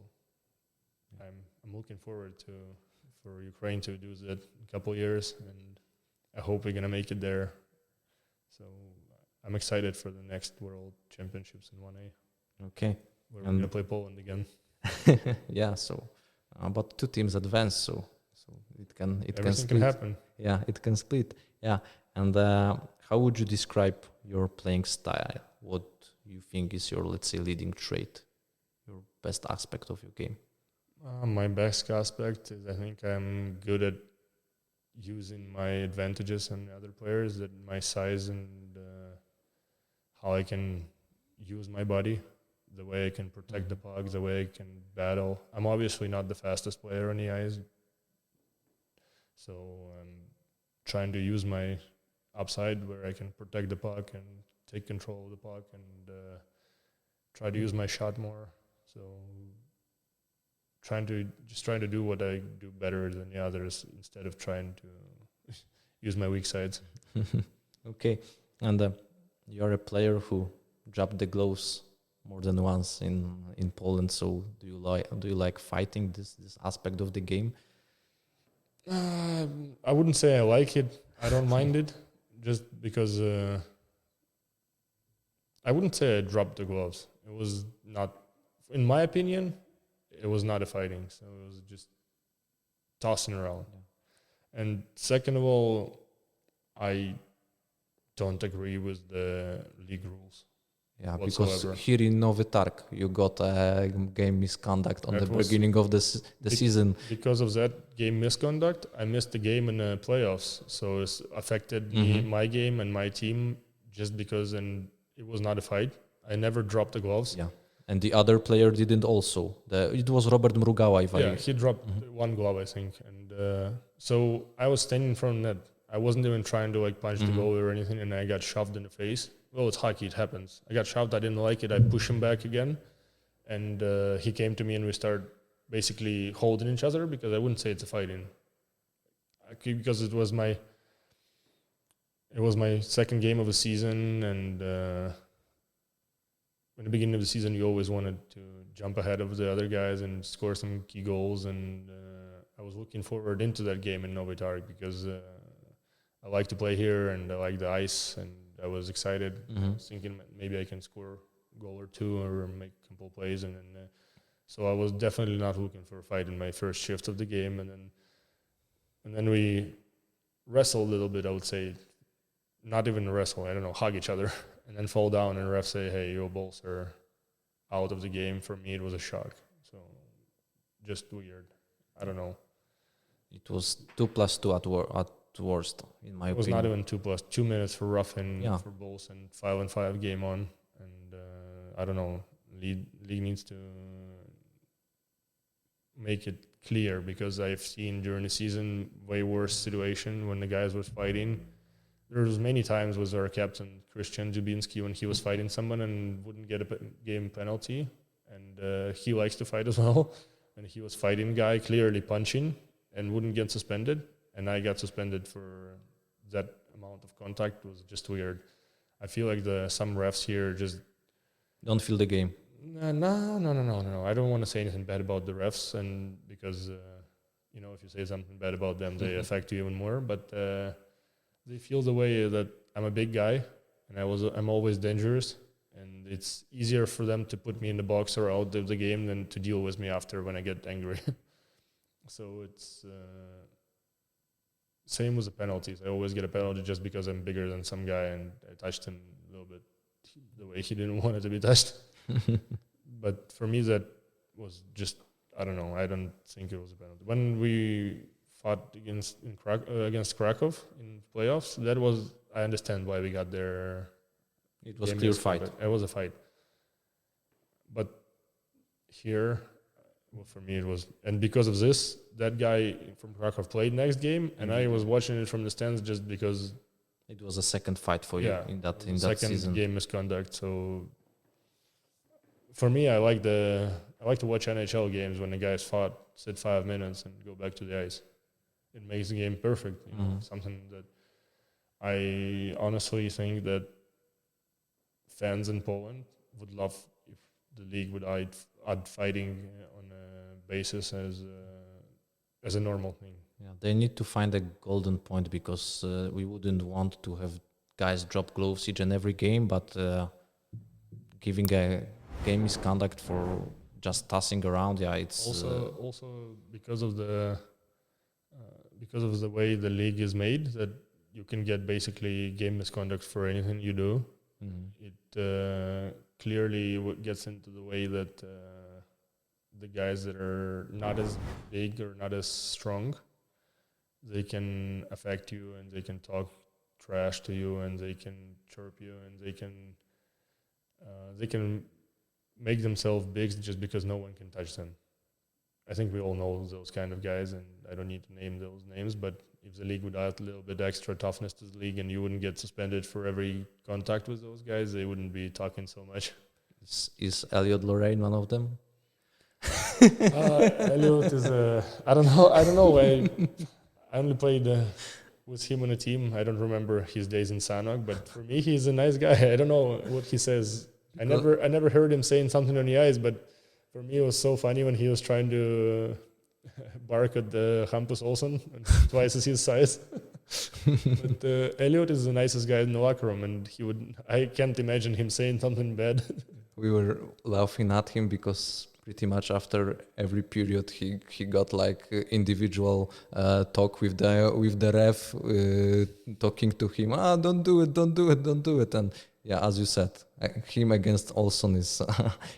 I'm looking forward for Ukraine to do that in a couple of years, and I hope we're gonna make it there. So I'm excited for the next World Championships in 1A, Okay. where we're gonna play Poland again. Yeah. So, but two teams advance, so it Everything can can split. happen. Yeah, it can split. Yeah. And how would you describe your playing style? What you think is your, let's say, leading trait, your best aspect of your game? My best aspect is I think I'm good at using my advantages on the other players, that my size and how I can use my body, the way I can protect the puck, the way I can battle. I'm obviously not the fastest player on the ice, so I'm trying to use my upside where I can protect the puck and take control of the puck and try to use my shot more. So trying to do what I do better than the others instead of trying to use my weak sides. Okay. And you're a player who dropped the gloves more than once in Poland. So do you like fighting this aspect of the game? I wouldn't say I like it. I don't mind it, just because I wouldn't say I dropped the gloves. It was not, in my opinion, it was not a fighting. So it was just tossing around. Yeah. And second of all, I don't agree with the league rules. Yeah, whatsoever. because here in Novi Targ, you got a game misconduct on the beginning of the season. Because of that game misconduct, I missed the game in the playoffs. So it's affected me, my game and my team, just because, and it was not a fight. I never dropped the gloves. Yeah, and the other player didn't also. It was Robert Mrugała. He dropped one glove, I think. And so I was standing in front of the net. I wasn't even trying to punch the goal or anything, and I got shoved in the face. Well, it's hockey, it happens. I got shoved, I didn't like it, I pushed him back again, and he came to me and we started basically holding each other, because I wouldn't say it's a fighting. Because it was my second game of the season, and in the beginning of the season you always wanted to jump ahead of the other guys and score some key goals, and I was looking forward into that game in Novi Targ, because I like to play here and I like the ice, and I was excited. I was thinking maybe I can score a goal or two or make a couple of plays, and then so I was definitely not looking for a fight in my first shift of the game, and then we wrestled a little bit. I would say, not even wrestle. I don't know, hug each other, and then fall down, and the ref say, "Hey, your balls are out of the game." For me, it was a shock. So just weird. I don't know. It was 2+2 at worst, in my opinion. It was not even 2+2 minutes for roughing for balls, and 5-on-5 game on, and I don't know. League needs to make it clear, because I've seen during the season way worse situation when the guys was fighting. There was many times with our captain Christian Jubinski when he was fighting someone and wouldn't get a game penalty, and he likes to fight as well. And he was fighting a guy, clearly punching, and wouldn't get suspended. And I got suspended for that amount of contact. It was just weird. I feel like some refs here just don't feel the game. No. I don't want to say anything bad about the refs, and because if you say something bad about them, they affect you even more. But they feel the way that I'm a big guy, and I'm always dangerous, and it's easier for them to put me in the box or out of the game than to deal with me after when I get angry. So it's same with the penalties. I always get a penalty just because I'm bigger than some guy and I touched him a little bit the way he didn't want it to be touched. But for me, that was just, I don't know. I don't think it was a penalty. When we fought against Krakow in playoffs, I understand why we got there. It was a clear fight. It was a fight. But here, well, for me, it was, and because of this, that guy from Krakow played next game, and I was watching it from the stands just because it was a second fight for you in that season. Second game misconduct. So for me, I like to watch NHL games when the guys sit 5 minutes and go back to the ice. It makes the game perfect. Something that I honestly think that fans in Poland would love if the league would add fighting on a basis as a normal thing. Yeah, they need to find a golden point because we wouldn't want to have guys drop gloves each and every game, but giving a game misconduct for just tossing around, yeah, it's Also because of the way the league is made, that you can get basically game misconduct for anything you do. It clearly gets into the way that the guys that are not as big or not as strong, they can affect you and they can talk trash to you and they can chirp you and they can make themselves big just because no one can touch them. I think we all know those kind of guys, and I don't need to name those names, but if the league would add a little bit extra toughness to the league and you wouldn't get suspended for every contact with those guys, they wouldn't be talking so much. Is Elliot Lorraine one of them? Elliot is I don't know. I only played with him on a team. I don't remember his days in Sanok, but for me, he's a nice guy. I don't know what he says. I never heard him saying something on the ice, but for me, it was so funny when he was trying to bark at the Hampus Olsson, twice as his size. But Elliot is the nicest guy in the locker room, and I can't imagine him saying something bad. We were laughing at him because pretty much after every period he got like individual talk with the ref, talking to him. Don't do it. And yeah, as you said, him against Olsson is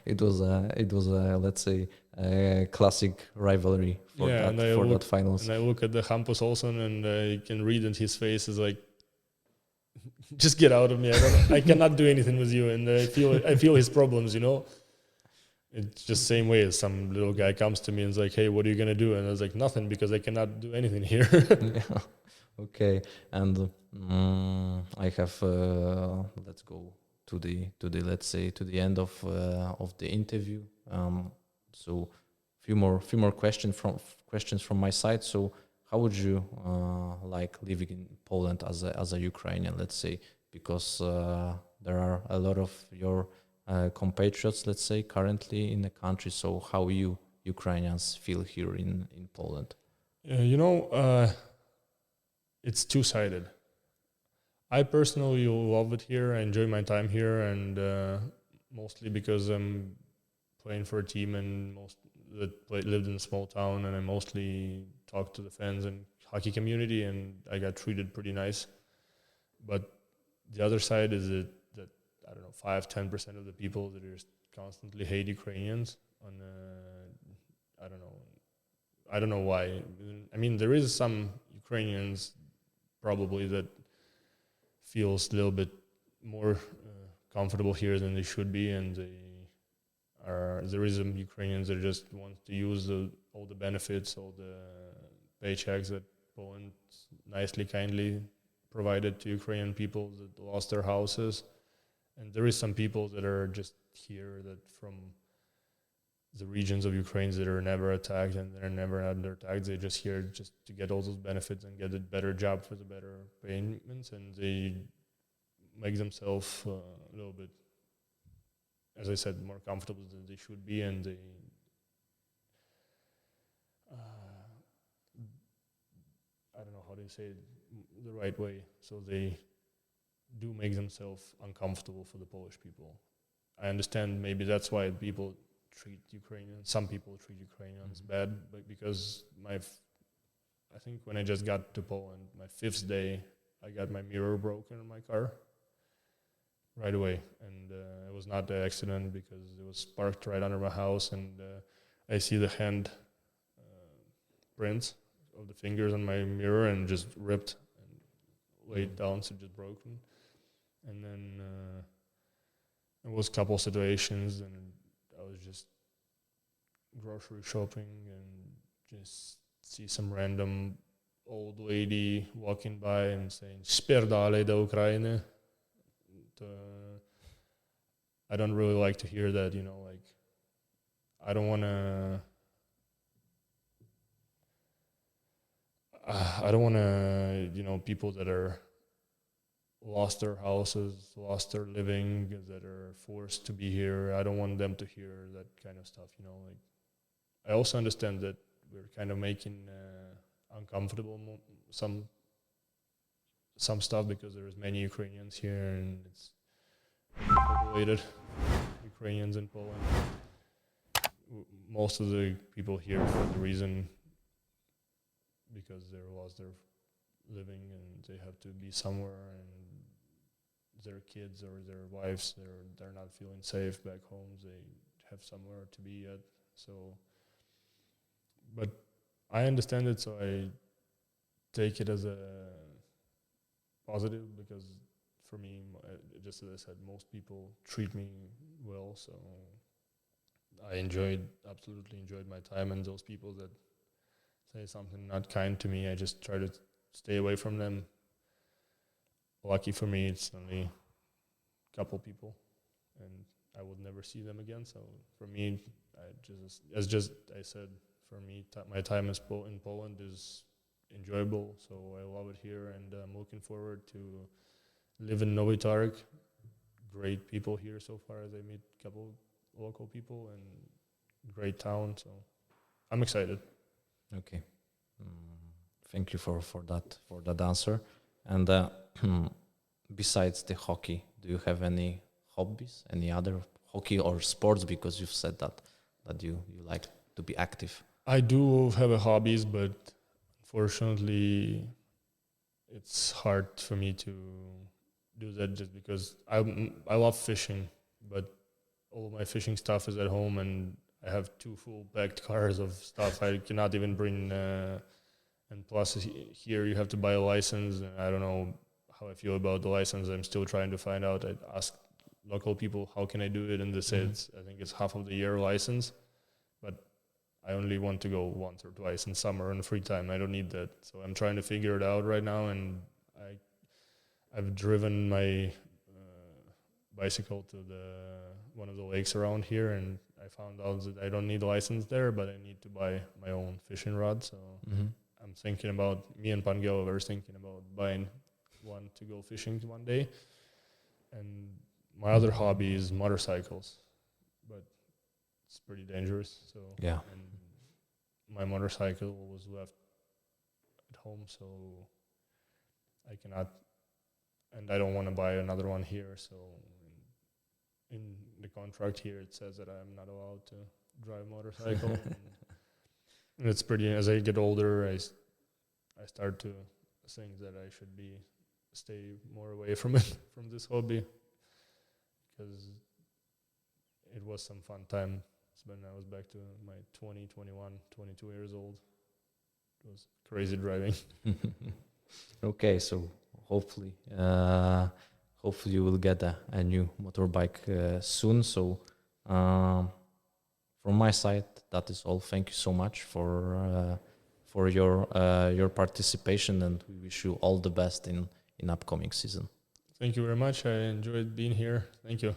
it was a let's say a classic rivalry for that finals. And I look at the Hampus Olsson and I can read in his face is like, just get out of me. I cannot do anything with you. And I feel his problems, you know. It's just same way as some little guy comes to me and is like, hey, what are you going to do? And I was like, nothing, because I cannot do anything here. Yeah. Okay. And I have, let's go to the let's say to the end of the interview. So few more questions from my side. So how would you like living in Poland as a Ukrainian, let's say, because there are a lot of your compatriots, let's say, currently in the country. So how you Ukrainians feel here in Poland? It's two-sided. I personally love it here. I enjoy my time here, and mostly because I'm playing for a team and lived in a small town, and I mostly talk to the fans and hockey community, and I got treated pretty nice. But the other side is that I don't know, 5-10% of the people that just constantly hate Ukrainians. I don't know why. I mean, there is some Ukrainians probably that feels a little bit more comfortable here than they should be, and there is some Ukrainians that just want to use all the benefits, all the paychecks that Poland kindly provided to Ukrainian people that lost their houses. And there is some people that are just here that from the regions of Ukraine that are never attacked and they're never under attack. They're just here just to get all those benefits and get a better job for the better payments, and they make themselves a little bit, as I said, more comfortable than they should be, and they I don't know how to say it the right way. So they do make themselves uncomfortable for the Polish people. I understand maybe that's why some people treat Ukrainians bad, but because I think when I just got to Poland, my 5th day, I got my mirror broken in my car right away. And it was not an accident because it was parked right under my house, and I see the hand prints of the fingers on my mirror and just ripped and laid down, so just broken. And then there was a couple situations, and I was just grocery shopping and just see some random old lady walking by and saying "Spierdalaj do Ukrainy." I don't really like to hear that, like I don't want to, people that are lost their houses, lost their living, that are forced to be here. I don't want them to hear that kind of stuff, you know. Like, I also understand that we're kind of making uncomfortable some stuff because there's many Ukrainians here and it's populated Ukrainians in Poland. Most of the people here for the reason because they lost their living and they have to be somewhere, and their kids or their wives they're not feeling safe back home. They have somewhere to be at. So, but I understand it, so I take it as a positive because for me, just as I said, most people treat me well. So I absolutely enjoyed my time, and those people that say something not kind to me, I just try to stay away from them. Lucky for me, it's only a couple people, and I would never see them again. So for me, I said, for me, my time in Poland is enjoyable. So I love it here, and I'm looking forward to live in Novi Targ. Great people here so far, as I meet a couple local people, and great town. So I'm excited. Okay. Thank you for that answer. And besides the hockey, do you have any hobbies, any other hockey or sports? Because you've said that you like to be active. I do have hobbies, but unfortunately, it's hard for me to do that just because I love fishing, but all my fishing stuff is at home, and I have 2 full packed cars of stuff I cannot even bring. And plus, here you have to buy a license, and I don't know how I feel about the license. I'm still trying to find out. I asked local people, how can I do it? And they say I think it's half of the year license, but I only want to go once or twice in summer and free time. I don't need that. So I'm trying to figure it out right now, and I've driven my bicycle to one of the lakes around here, and I found out that I don't need a license there, but I need to buy my own fishing rod. So I'm thinking about, me and Pangelo were thinking about buying one to go fishing one day. And my other hobby is motorcycles, but it's pretty dangerous. So Yeah. and my motorcycle was left at home, so I cannot, and I don't want to buy another one here. So in the contract here, it says that I'm not allowed to drive motorcycle. And it's pretty, as I get older, I start to think that I should stay more away from it, from this hobby, because it was some fun time when I was back to my 20, 21, 22 years old. It was crazy driving. Okay, so hopefully you will get a new motorbike soon. So from my side, that is all. Thank you so much for your participation, and we wish you all the best in upcoming season. Thank you very much. I enjoyed being here. Thank you.